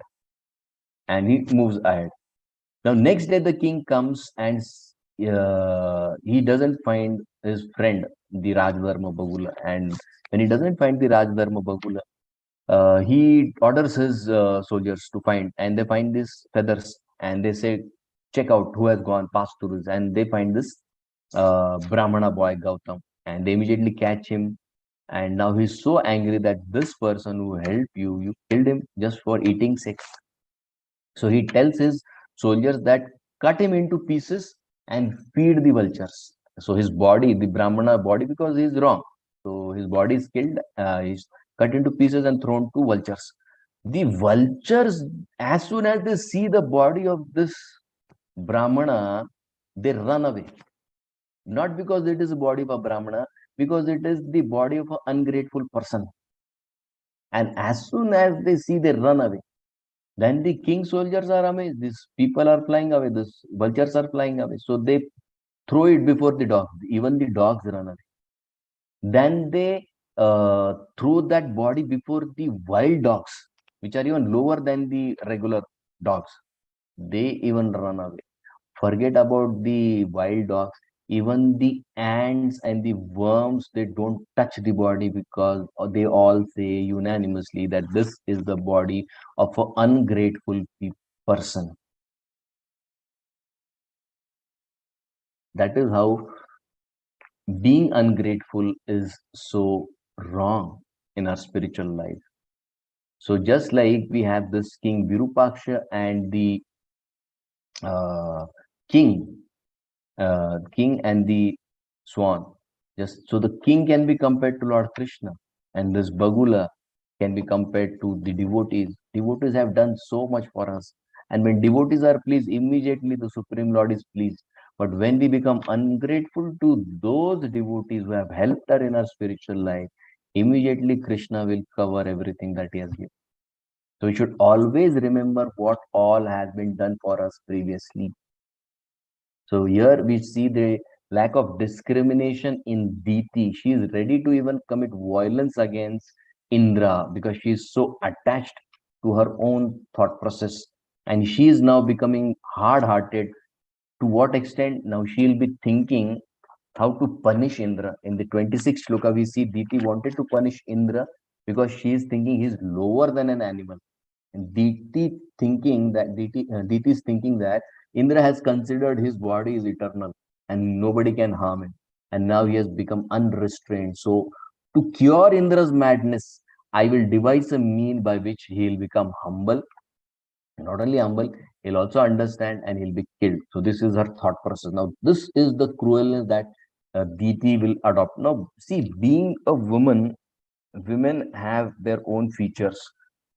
and he moves ahead. Now, next day, the king comes and he doesn't find his friend, the Rajdharma Bagula. And when he doesn't find the Rajdharma Bagula, he orders his soldiers to find, and they find these feathers, and they say, check out who has gone past through this. And they find this Brahmana boy, Gautam, and they immediately catch him. And now he's so angry that this person who helped you, you killed him just for eating sex. So he tells his soldiers that cut him into pieces and feed the vultures. So his body, the Brahmana body, because he is wrong. So his body is killed, he's cut into pieces and thrown to vultures. The vultures, as soon as they see the body of this Brahmana, they run away. Not because it is the body of a Brahmana, because it is the body of an ungrateful person. And as soon as they see, they run away. Then the king soldiers are amazed. These people are flying away. These vultures are flying away. So they throw it before the dogs. Even the dogs run away. Then they throw that body before the wild dogs, which are even lower than the regular dogs. They even run away. Forget about the wild dogs. Even the ants and the worms, they don't touch the body because they all say unanimously that this is the body of an ungrateful person. That is how being ungrateful is so wrong in our spiritual life. So just like we have this king Virupaksha and the uh, king king and the swan. Just so the king can be compared to Lord Krishna, and this Bagula can be compared to the devotees. Devotees have done so much for us, and when devotees are pleased, immediately the Supreme Lord is pleased. But when we become ungrateful to those devotees who have helped us in our spiritual life, immediately Krishna will cover everything that he has given. So we should always remember what all has been done for us previously. So here we see the lack of discrimination in Diti. She is ready to even commit violence against Indra because she is so attached to her own thought process. And she is now becoming hard-hearted. To what extent? Now she will be thinking how to punish Indra. In the 26th shloka, we see Diti wanted to punish Indra because she is thinking he is lower than an animal. And Diti is thinking that Indra has considered his body is eternal and nobody can harm him. And now he has become unrestrained. So to cure Indra's madness, I will devise a mean by which he will become humble. Not only humble, he'll also understand and he'll be killed. So this is her thought process. Now this is the cruelness that Diti will adopt. Now see, being a woman, women have their own features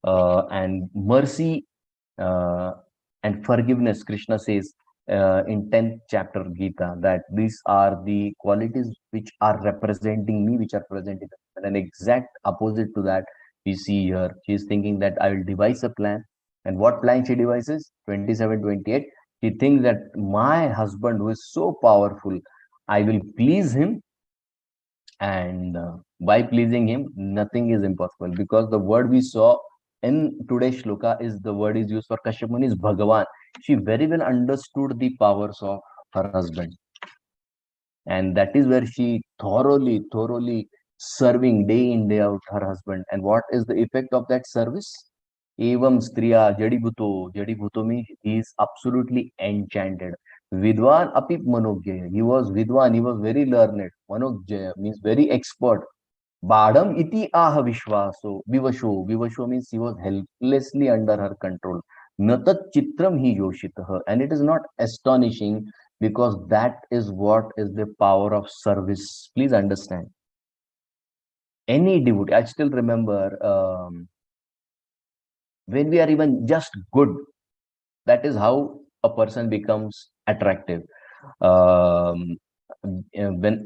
and mercy and forgiveness. Krishna says in 10th chapter Gita that these are the qualities which are representing me, which are present in them. And an exact opposite to that we see here. She is thinking that I will devise a plan. And what plan she devises? 27, 28. She thinks that my husband, who is so powerful, I will please him, and by pleasing him nothing is impossible, because the word we saw in today's shloka is the word is used for Kashyap Muni is Bhagavan. She very well understood the powers of her husband, and that is where she thoroughly serving day in day out her husband. And what is the effect of that service? Evam striya jadibhuto. Jadibhuto means he is absolutely enchanted. Vidwan apip manojaya. He was Vidwan, he was very learned. Manojaya means very expert. Badam iti aha vishwaso, vivasho. Vivasho means he was helplessly under her control. Natat chitram hi yoshitaha. And it is not astonishing because that is what is the power of service. Please understand. Any devotee, I still remember when we are even just good, that is how a person becomes attractive. When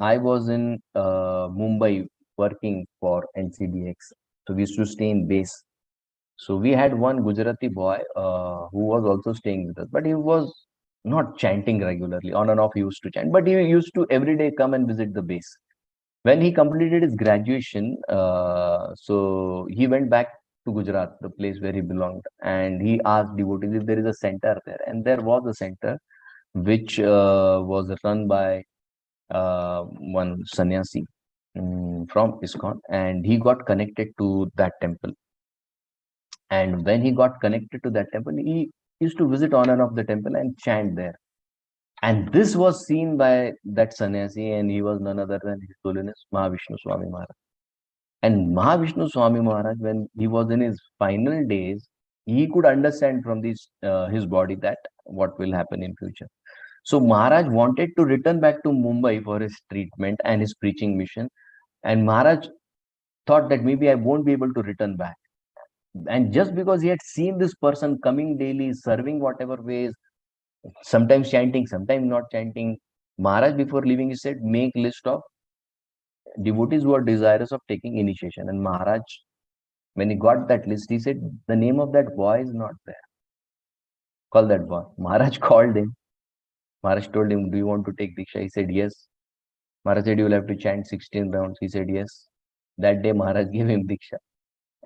I was in Mumbai working for NCDX, so we used to stay in base. So we had one Gujarati boy who was also staying with us, but he was not chanting regularly. On and off, he used to chant, but he used to every day come and visit the base. When he completed his graduation, so he went back to Gujarat, the place where he belonged, and he asked devotees if there is a center there, and there was a center which was run by one sannyasi from ISKCON, and he got connected to that temple. And when he got connected to that temple, he used to visit on and off the temple and chant there. And this was seen by that sannyasi, and he was none other than His Holiness Mahavishnu Swami Maharaj. And Mahavishnu Swami Maharaj, when he was in his final days, he could understand from his body that what will happen in future. So Maharaj wanted to return back to Mumbai for his treatment and his preaching mission. And Maharaj thought that maybe I won't be able to return back. And just because he had seen this person coming daily, serving whatever ways, sometimes chanting, sometimes not chanting, Maharaj, before leaving, he said, make list of devotees who are desirous of taking initiation. And Maharaj, when he got that list, he said, the name of that boy is not there. Call that boy. Maharaj called him. Maharaj told him, do you want to take Diksha? He said, yes. Maharaj said, you will have to chant 16 rounds. He said, yes. That day, Maharaj gave him Diksha.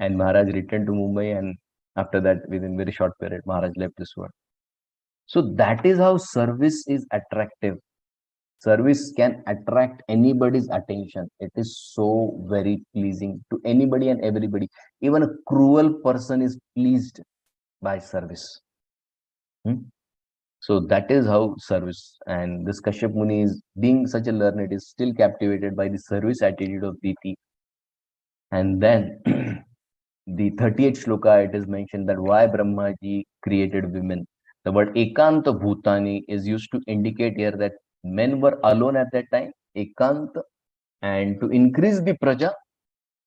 And Maharaj returned to Mumbai. And after that, within very short period, Maharaj left this world. So that is how service is attractive. Service can attract anybody's attention. It is so very pleasing to anybody and everybody. Even a cruel person is pleased by service. So that is how service. And this Kashyap Muni is, being such a learned, is still captivated by the service attitude of Diti. And then the 38th shloka, it is mentioned that why Brahmaji created women. The word Ekanta Bhutani is used to indicate here that men were alone at that time, Ekanta, and to increase the praja,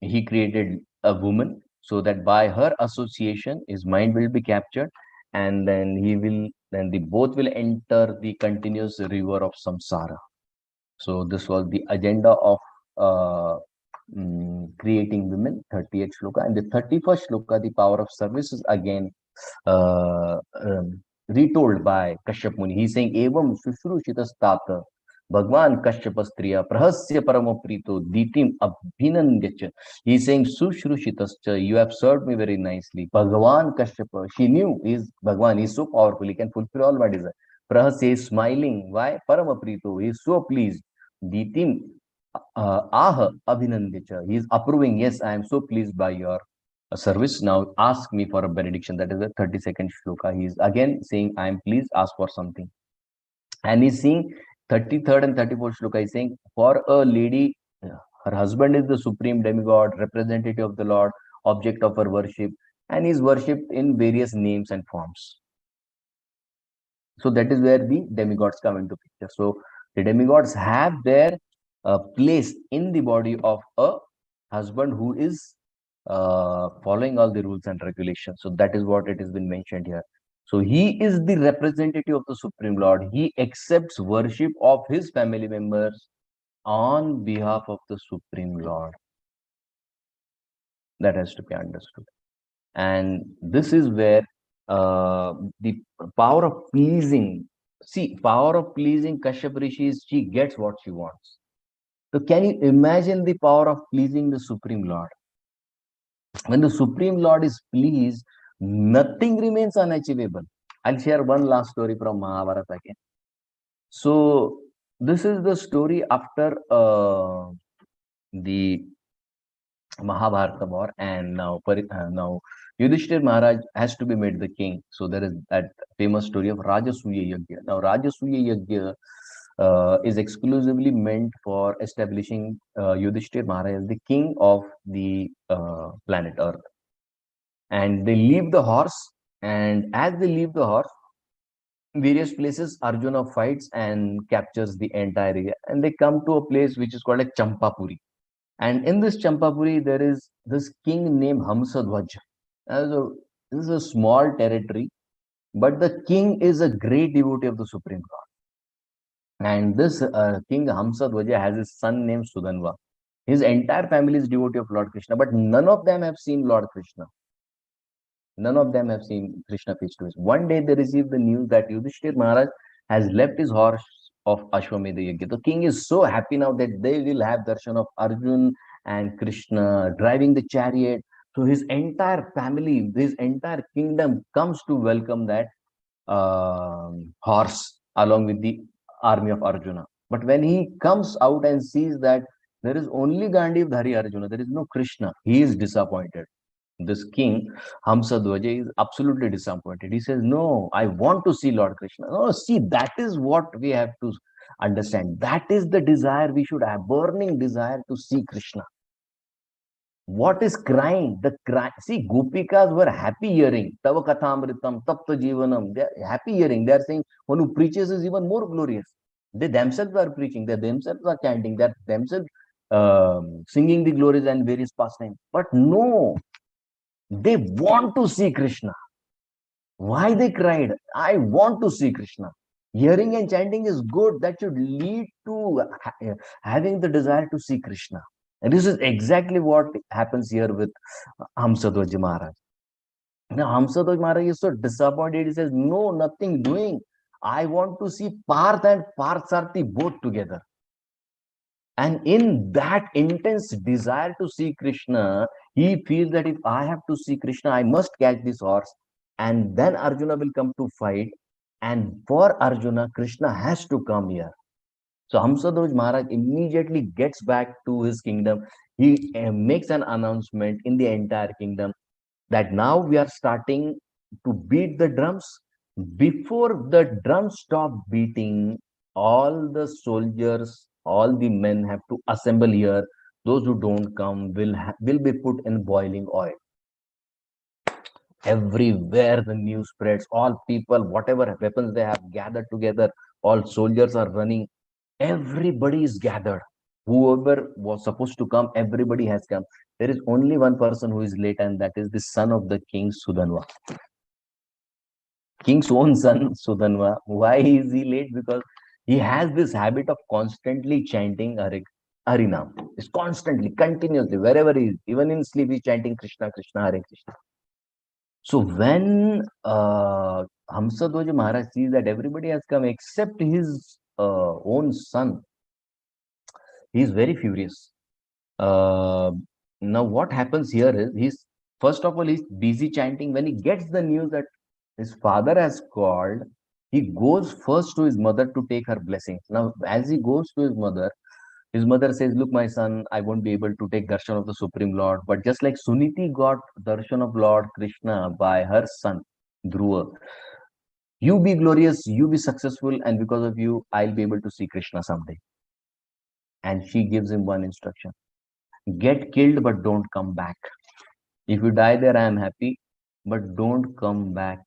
he created a woman so that by her association, his mind will be captured, and then the both will enter the continuous river of samsara. So this was the agenda of creating women, 38th shloka. And the 31st shloka, the power of service, is again retold by Kashyap Muni. He's saying, Evam Shushrushitas Bhagwan Kashyapastriya Prahasya Paramaprito Ditim Abhinandyacha. He's saying, Sushrushhitascha, you have served me very nicely. Bhagwan Kashyapa, she knew Bhagwan is so powerful, he can fulfill all my desire. Prahasya is smiling. Why? Paramaprito, he is so pleased. Ditim Aha Abhinandyacha, he is approving. Yes, I am so pleased by your service. Now ask me for a benediction. That is the 32nd shloka. He is again saying, I am pleased, ask for something. And he's saying 33rd and 34th shloka, he's saying, for a lady, her husband is the supreme demigod, representative of the Lord, object of her worship, and is worshipped in various names and forms. So that is where the demigods come into picture. So the demigods have their place in the body of a husband who is following all the rules and regulations. So that is what it has been mentioned here. So he is the representative of the Supreme Lord. He accepts worship of his family members on behalf of the Supreme Lord. That has to be understood. And this is where the power of pleasing, power of pleasing Kashyap Rishi is, she gets what she wants. So can you imagine the power of pleasing the Supreme Lord? When the Supreme Lord is pleased, nothing remains unachievable. I'll share one last story from Mahabharata again. So this is the story after the Mahabharata war, and now Yudhishthir Maharaj has to be made the king. So there is that famous story of Rajasuya Yajna. Now Rajasuya Yajna is exclusively meant for establishing Yudhishthir Maharaj as the king of the planet Earth. And they leave the horse, and as they leave the horse, various places Arjuna fights and captures the entire area, and they come to a place which is called like Champapuri. And in this Champapuri, there is this king named Hamsadhwaj. So this is a small territory, but the king is a great devotee of the Supreme God. And this king Hamsadhwaja has a son named Sudanva. His entire family is devotee of Lord Krishna, but none of them have seen Lord Krishna. None of them have seen Krishna face to face. One day they received the news that Yudhishthir Maharaj has left his horse of Ashwamedha Yajna. The king is so happy now that they will have darshan of Arjun and Krishna driving the chariot. So his entire family, his entire kingdom comes to welcome that horse along with the army of Arjuna. But when he comes out and sees that there is only Gandhivdhari Arjuna, there is no Krishna, he is disappointed. This king, Hamsadhwaja, is absolutely disappointed. He says, no, I want to see Lord Krishna. No, see, that is what we have to understand. That is the desire we should have, burning desire to see Krishna. What is crying? The cry. See, Gopikas were happy hearing. Tava kathamritam, tapta jivanam. They are happy hearing. They are saying one who preaches is even more glorious. They themselves are preaching. They themselves are chanting. They are themselves singing the glories and various pastimes. But no, they want to see Krishna. Why they cried? I want to see Krishna. Hearing and chanting is good. That should lead to having the desire to see Krishna. And this is exactly what happens here with Hamsadhwaja Maharaj. Now, Hamsadhwaja Maharaj is so disappointed. He says, no, nothing doing. I want to see Parth and Parthsarthi both together. And in that intense desire to see Krishna, he feels that if I have to see Krishna, I must catch this horse. And then Arjuna will come to fight. And for Arjuna, Krishna has to come here. So Hamsadhwaj Maharaj immediately gets back to his kingdom. He makes an announcement in the entire kingdom that now we are starting to beat the drums. Before the drums stop beating, all the soldiers, all the men have to assemble here. Those who don't come will be put in boiling oil. Everywhere the news spreads, all people, whatever weapons they have gathered together, all soldiers are running. Everybody is gathered. Whoever was supposed to come, everybody has come. There is only one person who is late, and that is the son of the king, Sudanva. King's own son, Sudanva. Why is he late? Because he has this habit of constantly chanting Harinam. It's constantly, continuously, wherever he is. Even in sleep, he's chanting Krishna, Krishna, Hare Krishna. So when Hamsadhwaja Maharaj sees that everybody has come except his own son, he is very furious. Now what happens here is, first of all, he's busy chanting. When he gets the news that his father has called, he goes first to his mother to take her blessings. Now, as he goes to his mother says, look, my son, I won't be able to take darshan of the Supreme Lord. But just like Suniti got darshan of Lord Krishna by her son, Dhruva, you be glorious, you be successful, and because of you, I'll be able to see Krishna someday. And she gives him one instruction: get killed, but don't come back. If you die there, I am happy, but don't come back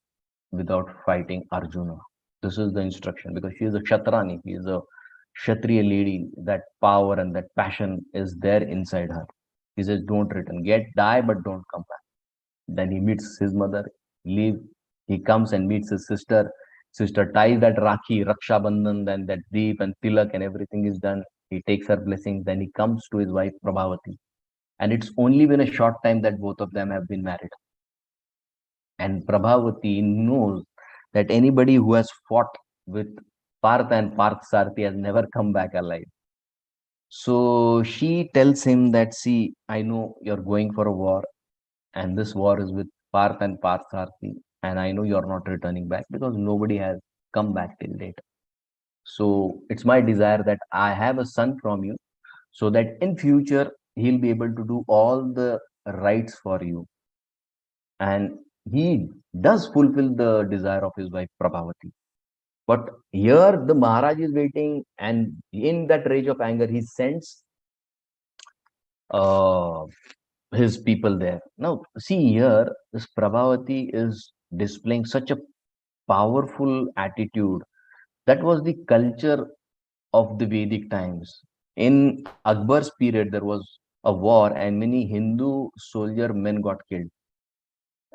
without fighting Arjuna. This is the instruction, because she is a Kshatrani, she is a Kshatriya lady. That power and that passion is there inside her. He says, don't return, die, but don't come back. Then he meets his mother, leave. He comes and meets his sister. Sister ties that Rakhi, Raksha Bandhan, then that Deep and Tilak and everything is done. He takes her blessings. Then he comes to his wife Prabhavati. And it's only been a short time that both of them have been married. And Prabhavati knows that anybody who has fought with Partha and Parthsarthi has never come back alive. So she tells him that, see, I know you're going for a war, and this war is with Partha and Parthsarthi, and I know you're not returning back because nobody has come back till date. So it's my desire that I have a son from you, so that in future he'll be able to do all the rights for you. And he does fulfill the desire of his wife Prabhavati. But here the Maharaj is waiting, and in that rage of anger, he sends uh, his people there. Now, see here, this Prabhavati is displaying such a powerful attitude. That was the culture of the Vedic times. In Akbar's period, there was a war, and many Hindu soldier men got killed.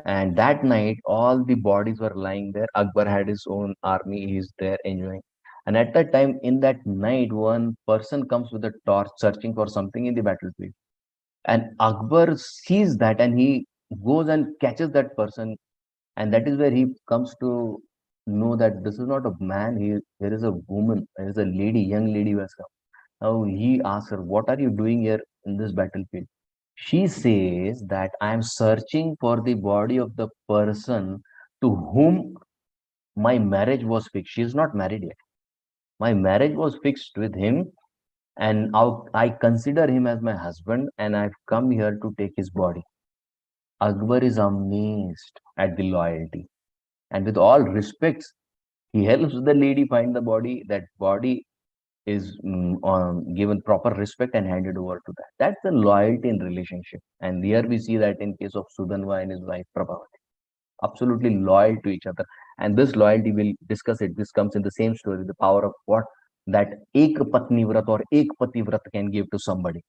And that night, all the bodies were lying there. Akbar had his own army, he's there enjoying. And at that time, in that night, one person comes with a torch searching for something in the battlefield. And Akbar sees that and he goes and catches that person. And that is where he comes to know that this is not a man, there is a woman, there is a lady, young lady who has come. Now he asks her, "What are you doing here in this battlefield?" She says that I am searching for the body of the person to whom my marriage was fixed. She is not married yet. My marriage was fixed with him, and I consider him as my husband, and I've come here to take his body. Akbar is amazed at the loyalty, and with all respects, he helps the lady find the body. That body is given proper respect and handed over to that. That's the loyalty in relationship. And here we see that in case of Sudanva and his wife Prabhavati, absolutely loyal to each other. And this loyalty, we'll discuss it. This comes in the same story, the power of what that ek patni vrat or ek pati vrat can give to somebody.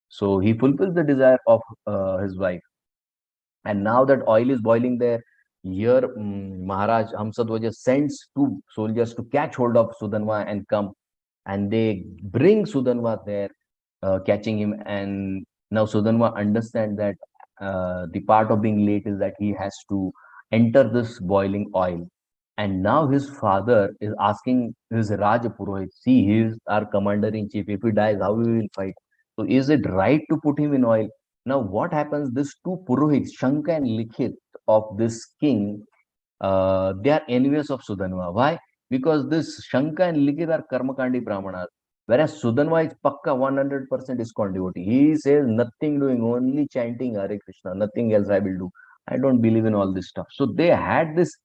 So he fulfills the desire of his wife. And now that oil is boiling there, here Maharaj Hamsadwaja sends two soldiers to catch hold of Sudanva and come, and they bring Sudanva there, catching him. And now Sudanva understands that the part of being late is that he has to enter this boiling oil. And now his father is asking his Raja Purohit, see, he is our commander in chief. If he dies, how we will fight? So is it right to put him in oil? Now what happens? These two Purohits, Shanka and Likhit of this king, they are envious of Sudanva. Why? Because this Shanka and Likhit are Karmakandi Brahmanas, whereas Sudanva is Pakka 100% ISKCON devotee. He says nothing doing, only chanting Hare Krishna, nothing else I will do. I don't believe in all this stuff. So they had this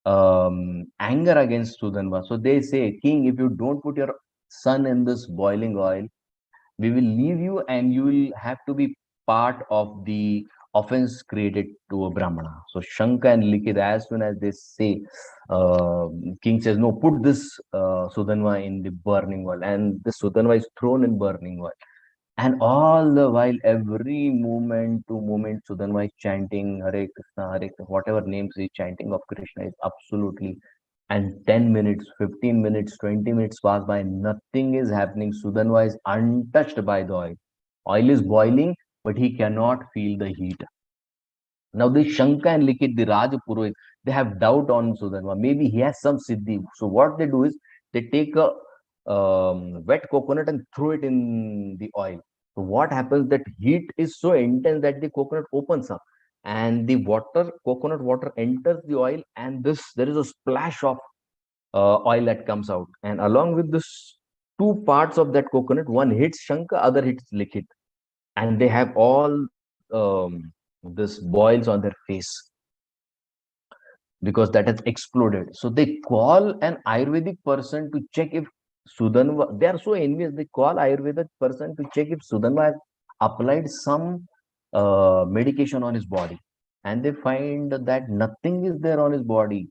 anger against Sudanva. So they say, King, if you don't put your son in this boiling oil, we will leave you and you will have to be part of the offense created to a Brahmana. So Shanka and Likhit, as soon as they say, king says, no, put this Sudanva in the burning oil. And the Sudanva is thrown in burning oil. And all the while, every moment to moment, Sudanva is chanting Hare Krishna, Hare Krishna, whatever names he's chanting of Krishna is absolutely. And 10 minutes, 15 minutes, 20 minutes pass by, nothing is happening. Sudanva is untouched by the oil. Oil is boiling, but he cannot feel the heat. Now, the Shanka and Likhit, the Raj Purohit, they have doubt on Sudanva. Maybe he has some siddhi. So what they do is they take a wet coconut and throw it in the oil. So what happens? That heat is so intense that the coconut opens up, and the water, coconut water, enters the oil, and there is a splash of oil that comes out. And along with this, two parts of that coconut, one hits Shanka, other hits Likhit, and they have all this boils on their face because that has exploded. So they call an Ayurvedic person to check if Sudanva, they are so envious, they call Ayurvedic person to check if Sudanva has applied some medication on his body. And they find that nothing is there on his body.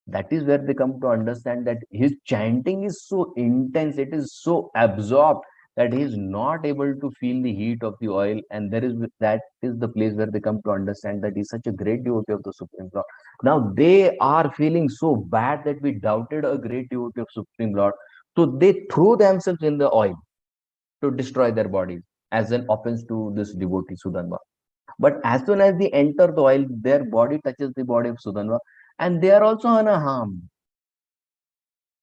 That is where they come to understand that his chanting is so intense, it is so absorbed that he is not able to feel the heat of the oil. And that is the place where they come to understand that he's such a great devotee of the Supreme Lord. Now they are feeling so bad that we doubted a great devotee of Supreme Lord. So they throw themselves in the oil to destroy their bodies as an offense to this devotee Sudanva. But as soon as they enter the oil, their body touches the body of Sudanva, and they are also unharmed.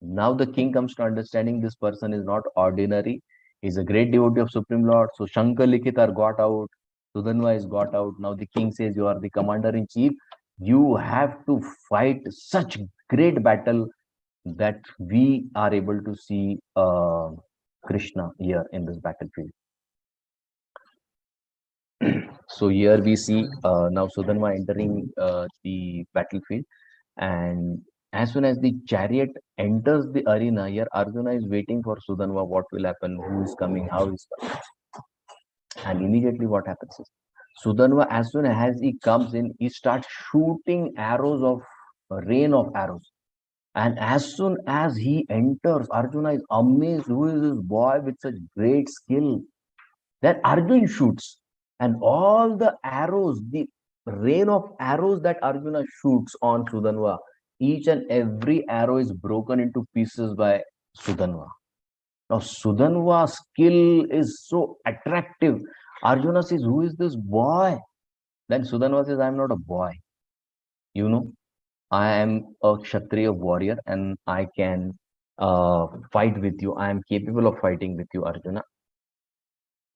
Now the king comes to understanding this person is not ordinary. He's a great devotee of Supreme Lord. So Shankar Likhit are got out. Sudanva is got out. Now the king says, you are the commander-in-chief. You have to fight such great battle that we are able to see Krishna here in this battlefield. So here we see now Sudanma entering the battlefield, and as soon as the chariot enters the arena, here Arjuna is waiting for Sudanma. What will happen? Who is coming? How is coming? And immediately what happens is Sudanma, as soon as he comes in, he starts shooting arrows of rain of arrows. And as soon as he enters, Arjuna is amazed. Who is this boy with such great skill? Then Arjun shoots, and all the arrows, the rain of arrows that Arjuna shoots on Sudanva, each and every arrow is broken into pieces by Sudanva. Now, Sudanva's skill is so attractive. Arjuna says, who is this boy? Then Sudanva says, I'm not a boy. You know, I am a Kshatriya warrior and I can fight with you. I am capable of fighting with you, Arjuna.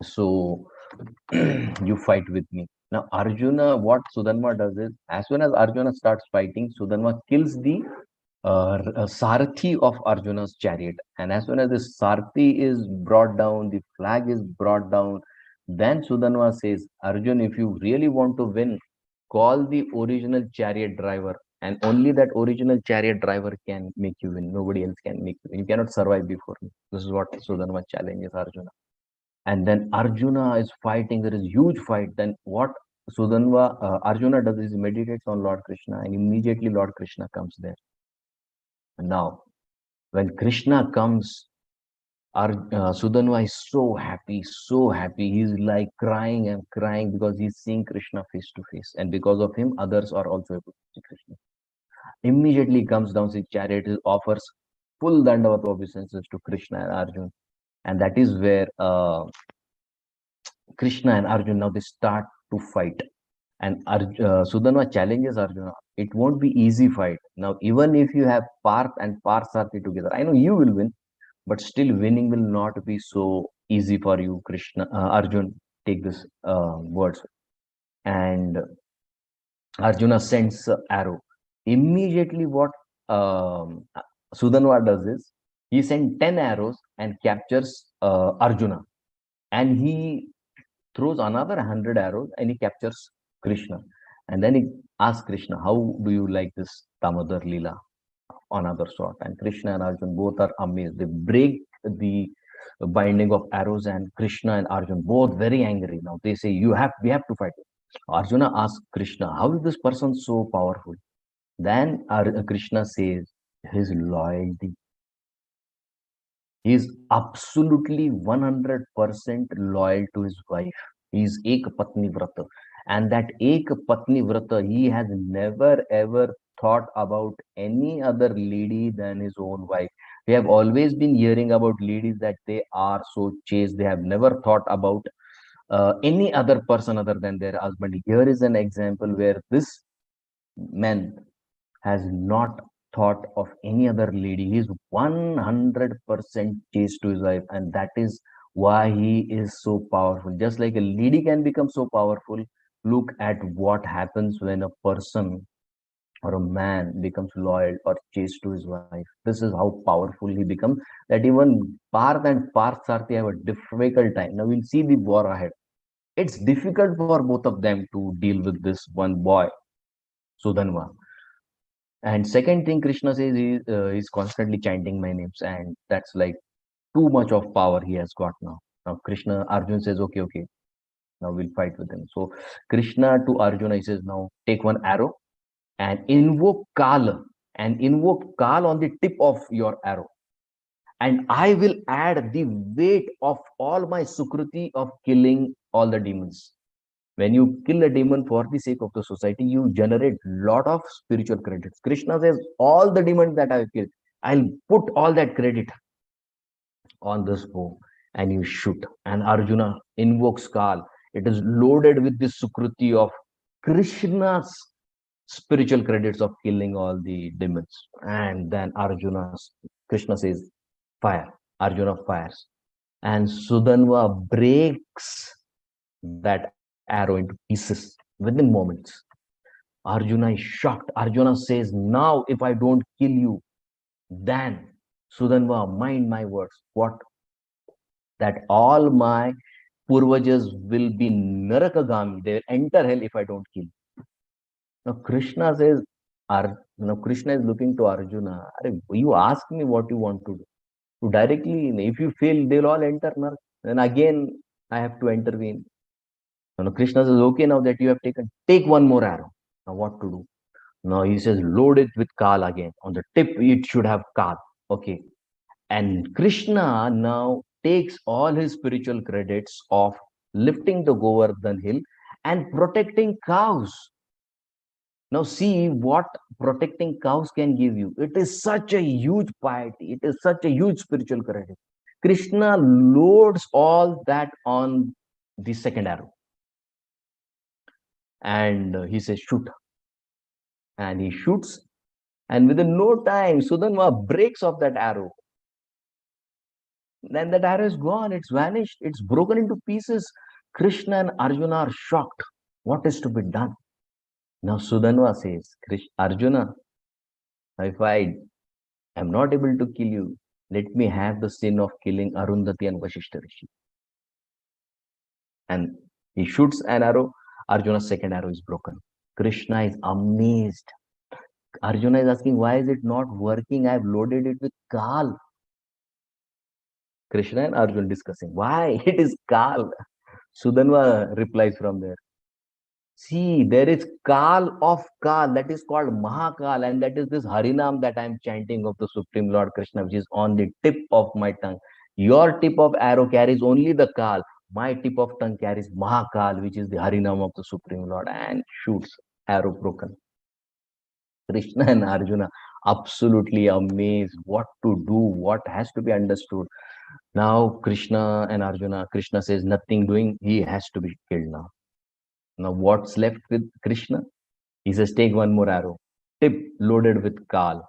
So you fight with me. Now, Arjuna, what Sudanma does is, as soon as Arjuna starts fighting, Sudanma kills the Sarathi of Arjuna's chariot. And as soon as the Sarathi is brought down, the flag is brought down, then Sudanma says, Arjun, if you really want to win, call the original chariot driver. And only that original chariot driver can make you win. Nobody else can make you win. You cannot survive before me. This is what Sudanma challenges Arjuna. And then Arjuna is fighting. There is huge fight. Then what Arjuna does is meditates on Lord Krishna, and immediately Lord Krishna comes there. Now, when Krishna comes, Sudanva is so happy, so happy. He's like crying and crying because he's seeing Krishna face to face. And because of him, others are also able to see Krishna. Immediately comes down his chariot, he offers full Dandavat obeisances to Krishna and Arjuna. And that is where Krishna and Arjuna, now they start to fight. And Sudanva challenges Arjuna. It won't be easy fight. Now, even if you have Parth and Parsarthi together, I know you will win, but still winning will not be so easy for you, Krishna. Arjun, take this words. And Arjuna sends arrow. Immediately what Sudanva does is, he sends 10 arrows and captures Arjuna. And he throws another 100 arrows and he captures Krishna. And then he asks Krishna, how do you like this Damodar Leela on other sort? And Krishna and Arjun both are amazed. They break the binding of arrows, and Krishna and Arjun both very angry. Now they say, we have to fight. Arjuna asks Krishna, how is this person so powerful? Then Krishna says, his loyalty. He is absolutely 100% loyal to his wife. He is Ek Patni Vrata. And that Ek Patni Vrata, he has never ever thought about any other lady than his own wife. We have always been hearing about ladies that they are so chaste. They have never thought about any other person other than their husband. Here is an example where this man has not thought of any other lady. He is 100% chaste to his wife, and that is why he is so powerful. Just like a lady can become so powerful, look at what happens when a person or a man becomes loyal or chaste to his wife. This is how powerful he becomes, that even Parth and Parsarthi have a difficult time. Now we'll see the war ahead. It's difficult for both of them to deal with this one boy, Sudanva. And second thing Krishna says is he's constantly chanting my names, and that's like too much of power he has got now. Now Krishna, Arjun says, okay, now we'll fight with him. So Krishna to Arjuna, he says, now take one arrow and invoke Kal, on the tip of your arrow. And I will add the weight of all my Sukruti of killing all the demons. When you kill a demon for the sake of the society, you generate lot of spiritual credits. Krishna says, all the demons that I killed, I'll put all that credit on this bow and you shoot. And Arjuna invokes Kal. It is loaded with the Sukruti of Krishna's spiritual credits of killing all the demons. And then Krishna says, fire. Arjuna fires. And Sudanva breaks that arrow into pieces within moments. Arjuna is shocked. Arjuna says, now if I don't kill you, then Sudanva, mind my words, what? That all my Purvajas will be Narakagami. They will enter hell if I don't kill. Now Krishna says, Krishna is looking to Arjuna. You ask me what you want to do. To directly, if you fail, they'll all enter Narak. Then again, I have to intervene. Now Krishna says, okay, now that you have taken, take one more arrow. Now what to do? Now he says, load it with Kal again. On the tip, it should have Kal. Okay. And Krishna now takes all his spiritual credits of lifting the Govardhan hill and protecting cows. Now see what protecting cows can give you. It is such a huge piety. It is such a huge spiritual credit. Krishna loads all that on the second arrow. And he says, shoot. And he shoots. And within no time, Sudanma breaks off that arrow. Then that arrow is gone. It's vanished. It's broken into pieces. Krishna and Arjuna are shocked. What is to be done? Now Sudanma says, Arjuna, if I am not able to kill you, let me have the sin of killing Arundhati and Vashishta Rishi. And he shoots an arrow. Arjuna's second arrow is broken. Krishna is amazed. Arjuna is asking, why is it not working? I've loaded it with Kal. Krishna and Arjuna discussing, why? It is Kal. Sudanva replies from there. See, there is Kal of Kal, that is called Mahakal, and that is this Harinam that I am chanting of the Supreme Lord Krishna, which is on the tip of my tongue. Your tip of arrow carries only the Kal. My tip of tongue carries Mahakal, which is the Harinam of the Supreme Lord, and shoots, arrow broken. Krishna and Arjuna absolutely amazed what to do, what has to be understood. Now Krishna and Arjuna, Krishna says nothing doing, he has to be killed now. Now what's left with Krishna? He says, take one more arrow. Tip loaded with Kal.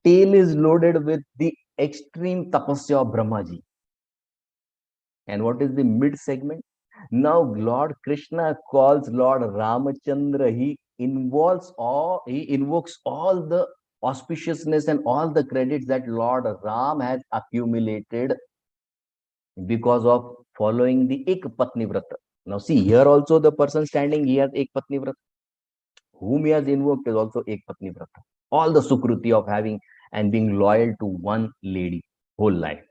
Tail is loaded with the extreme tapasya of Brahmaji. And what is the mid segment? Now Lord Krishna calls Lord Ramachandra. He invokes all the auspiciousness and all the credits that Lord Ram has accumulated because of following the Ek Patni Vrata. Now see, here also the person standing, he has Ek Patni Vrata. Whom he has invoked is also Ek Patni Vrata. All the sukruti of having and being loyal to one lady whole life.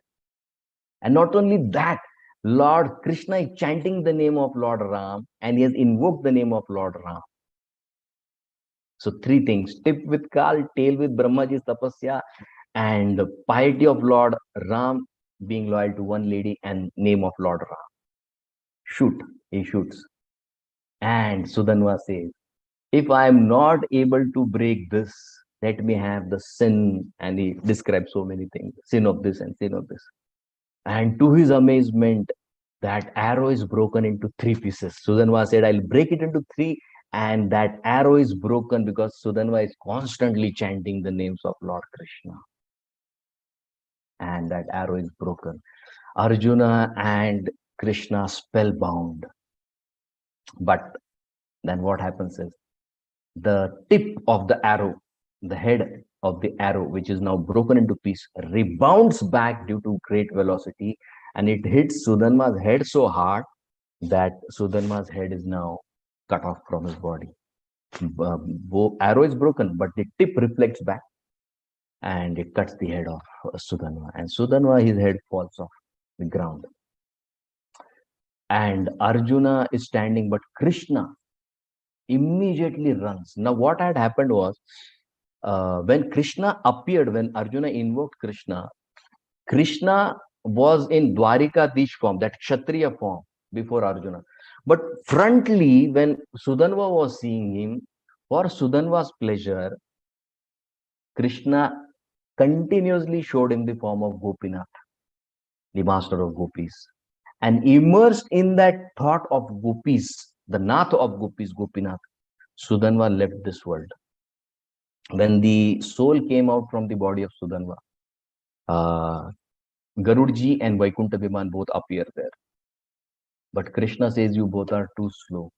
And not only that, Lord Krishna is chanting the name of Lord Ram and he has invoked the name of Lord Ram. So three things, tip with Kal, tail with Brahmaji's tapasya, and the piety of Lord Ram, being loyal to one lady, and name of Lord Ram. Shoot, he shoots. And Sudanva says, if I am not able to break this, let me have the sin. And he describes so many things, sin of this and sin of this. And to his amazement, that arrow is broken into three pieces. Sudanva said, I'll break it into three. And that arrow is broken because Sudanva is constantly chanting the names of Lord Krishna. And that arrow is broken. Arjuna and Krishna spellbound. But then what happens is, the tip of the arrow, the head of the arrow, which is now broken into pieces, rebounds back due to great velocity, and it hits Sudanma's head so hard that Sudanma's head is now cut off from his body. Arrow is broken, but the tip reflects back and it cuts the head of Sudanma. And Sudanma, his head falls off the ground. And Arjuna is standing, but Krishna immediately runs. Now, what had happened was, when Krishna appeared, when Arjuna invoked Krishna, Krishna was in Dwarikadish form, that Kshatriya form before Arjuna. But frontally, when Sudanva was seeing him, for Sudanva's pleasure, Krishna continuously showed him the form of Gopinath, the master of gopis. And immersed in that thought of gopis, the Nath of gopis, Gopinath, Sudanva left this world. When the soul came out from the body of Sudanva, Garudji and Vaikuntha Viman both appear there. But Krishna says, you both are too slow.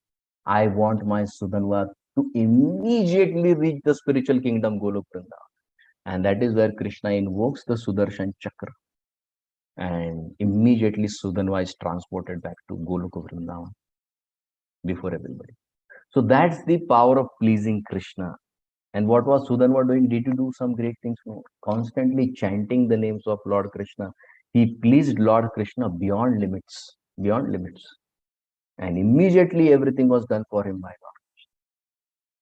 I want my Sudanva to immediately reach the spiritual kingdom, Golok Vrindavan. And that is where Krishna invokes the Sudarshan Chakra. And immediately Sudanva is transported back to Goloka Vrindavan before everybody. So that's the power of pleasing Krishna. And what was Sudanva doing? Did he do some great things? No. Constantly chanting the names of Lord Krishna. He pleased Lord Krishna beyond limits, beyond limits. And immediately everything was done for him by Lord.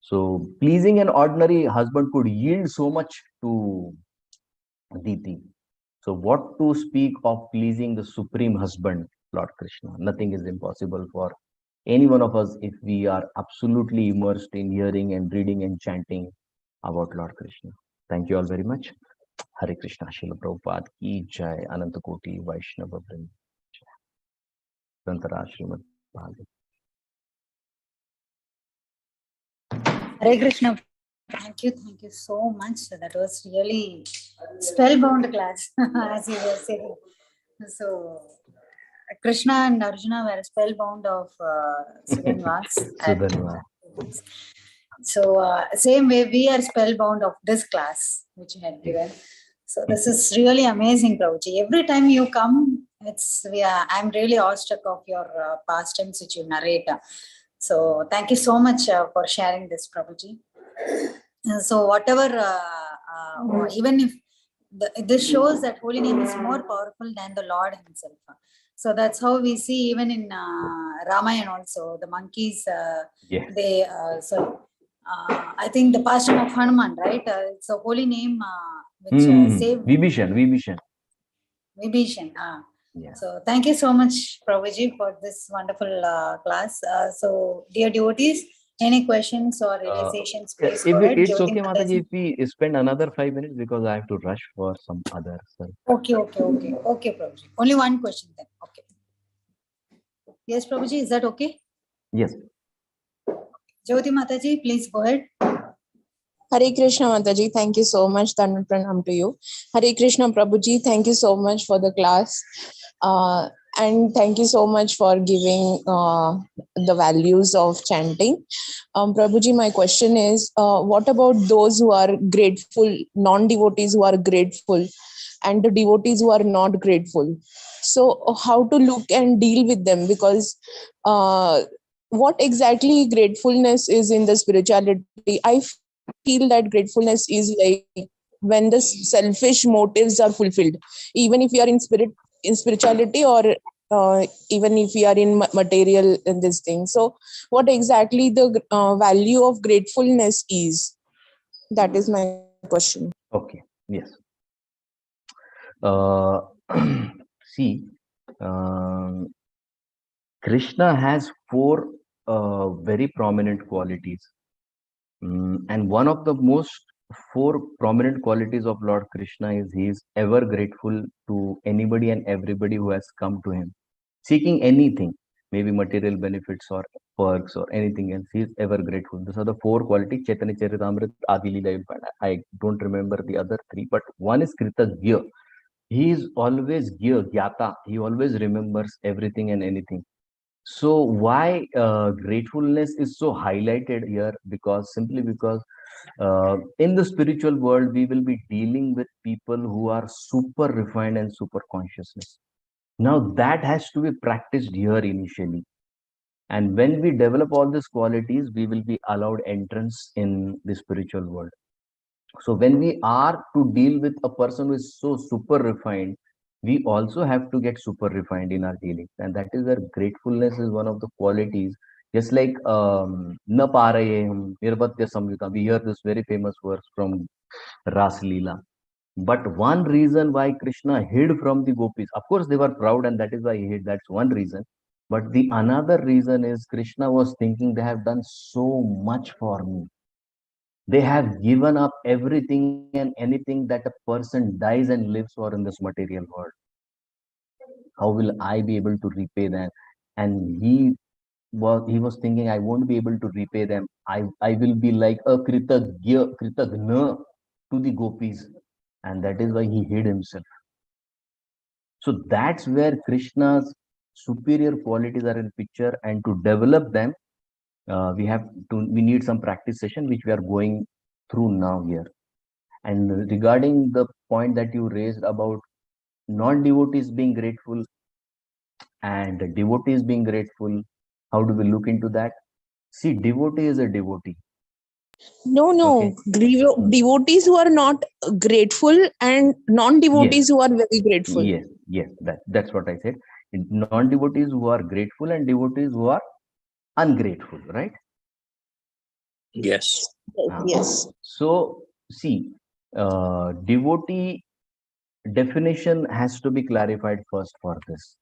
So pleasing an ordinary husband could yield so much to Diti. So what to speak of pleasing the supreme husband, Lord Krishna? Nothing is impossible for any one of us if we are absolutely immersed in hearing and reading and chanting about Lord Krishna. Thank you all very much. Hare Krishna, Srila Prabhupada ki jai, Ananta Koti Vaishnava Vrind. Grantara Srimad Bhagavatam. Hare Krishna. Thank you so much. That was really spellbound class, as you were saying. So, Krishna and Arjuna were spellbound of Sudanvas. Sudanva. So, same way we are spellbound of this class which you had given. So this is really amazing, Prabhuji. Every time you come, I'm really awestruck of your pastimes which you narrate. So thank you so much for sharing this, Prabhuji. So whatever, even if this shows that holy name is more powerful than the Lord himself. So that's how we see even in Ramayana also, the monkeys, they, I think the pastime of Hanuman, right? It's a holy name which saved Vibhishan. Yeah. So thank you so much, Prabhuji, for this wonderful class. So dear devotees, any questions or realizations, please go ahead. It's okay, Mataji, if we spend another 5 minutes because I have to rush for some other. Okay, Prabhuji. Only one question then. Okay. Yes, Prabhuji, is that okay? Yes. Jyoti Mataji, please go ahead. Hare Krishna Mataji, thank you so much. Dandavat Pranam to you. Hare Krishna Prabhuji, thank you so much for the class. And thank you so much for giving the values of chanting. Prabhuji, my question is, what about those who are grateful, non-devotees who are grateful, and the devotees who are not grateful? So how to look and deal with them? Because what exactly gratefulness is in the spirituality? I feel that gratefulness is like when the selfish motives are fulfilled, even if we are in spirituality or even if we are in material in this thing. So what exactly the value of gratefulness is? That is my question. Okay. Yes. See, Krishna has 4 very prominent qualities. And one of the most 4 prominent qualities of Lord Krishna is he is ever grateful to anybody and everybody who has come to him, seeking anything, maybe material benefits or perks or anything else. He is ever grateful. These are the 4 qualities. Chaitanya Charitamrita, Adi Leela, I don't remember the other 3, but one is Kritagya. He is always Gyata. He always remembers everything and anything. So why gratefulness is so highlighted here? Simply because in the spiritual world, we will be dealing with people who are super refined and super consciousness. Now that has to be practiced here initially. And when we develop all these qualities, we will be allowed entrance in the spiritual world. So when we are to deal with a person who is so super refined, we also have to get super refined in our dealings. And that is where gratefulness is one of the qualities. Just like Na Parayeham, Nirvatya Samyuta, we hear this very famous verse from Ras Leela. But one reason why Krishna hid from the gopis, of course they were proud and that is why he hid, that's one reason. But the another reason is Krishna was thinking they have done so much for me. They have given up everything and anything that a person dies and lives for in this material world. How will I be able to repay them? And he was thinking, I won't be able to repay them. I will be like a kritagna to the gopis. And that is why he hid himself. So that's where Krishna's superior qualities are in picture, and to develop them, we need some practice session, which we are going through now here. And regarding the point that you raised about non-devotees being grateful and devotees being grateful. How do we look into that? See, devotee is a devotee. No, Okay. devotees who are not grateful and non-devotees who are very grateful. Yes, that's what I said. Non-devotees who are grateful and devotees who are ungrateful, right? Yes. Yes. So, see, devotee definition has to be clarified first for this.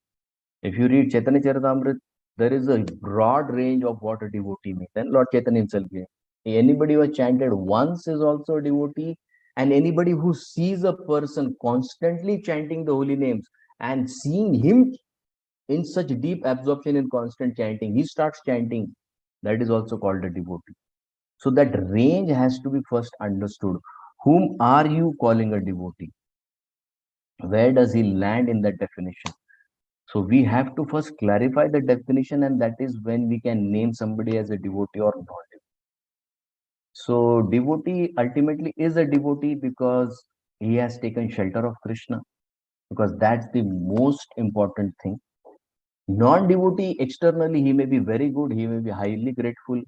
If you read Chaitanya Charitamrita, there is a broad range of what a devotee means. And Lord Chaitanya himself gave. Anybody who has chanted once is also a devotee, and anybody who sees a person constantly chanting the holy names and seeing him in such deep absorption in constant chanting, he starts chanting, that is also called a devotee. So that range has to be first understood. Whom are you calling a devotee? Where does he land in that definition? So we have to first clarify the definition, and that is when we can name somebody as a devotee or not. So devotee ultimately is a devotee because he has taken shelter of Krishna, because that's the most important thing. Non-devotee, externally, he may be very good, he may be highly grateful,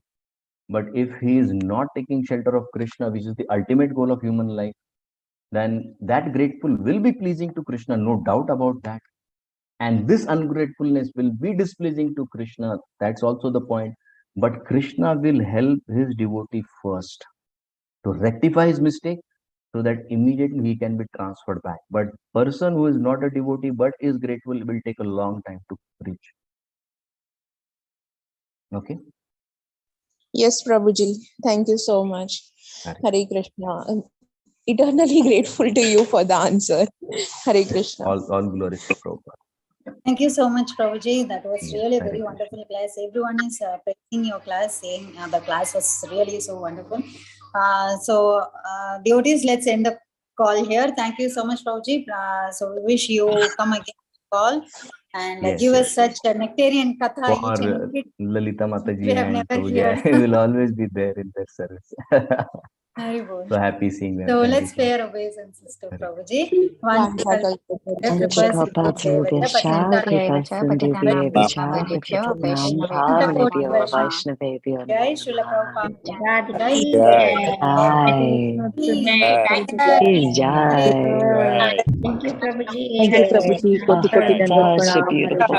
but if he is not taking shelter of Krishna, which is the ultimate goal of human life, then that grateful will be pleasing to Krishna, no doubt about that. And this ungratefulness will be displeasing to Krishna, that's also the point. But Krishna will help his devotee first to rectify his mistake, so that immediately he can be transferred back. But person who is not a devotee but is grateful will take a long time to reach. Okay. Yes, Prabhuji. Thank you so much. Hare. Hare Krishna. Eternally grateful to you for the answer. Hare Krishna. All glories to Prabhupada. Thank you so much, Prabhuji. That was Yes, really a Hare very Krishna. wonderful class. Everyone is praising your class, saying the class was really so wonderful. Devotees, let's end the call here. Thank you so much, Prabhuji. So we wish you come again call and Yes, give yes. us such a nectarian katha each and For every Lalita we Mataji have and never Prabhuji heard. will always be there in their service. Haribol. So happy seeing them. So Thank let's you. pay our obeisances to Hare. Prabhuji. One Vaishnavebhyo Jai Srila Prabhupada. Radhe Jai Jai. Jai. Thank you, Prabhuji. Thank you, Prabhuji. Koti koti dandavat Namaskar. pranam. Beautiful.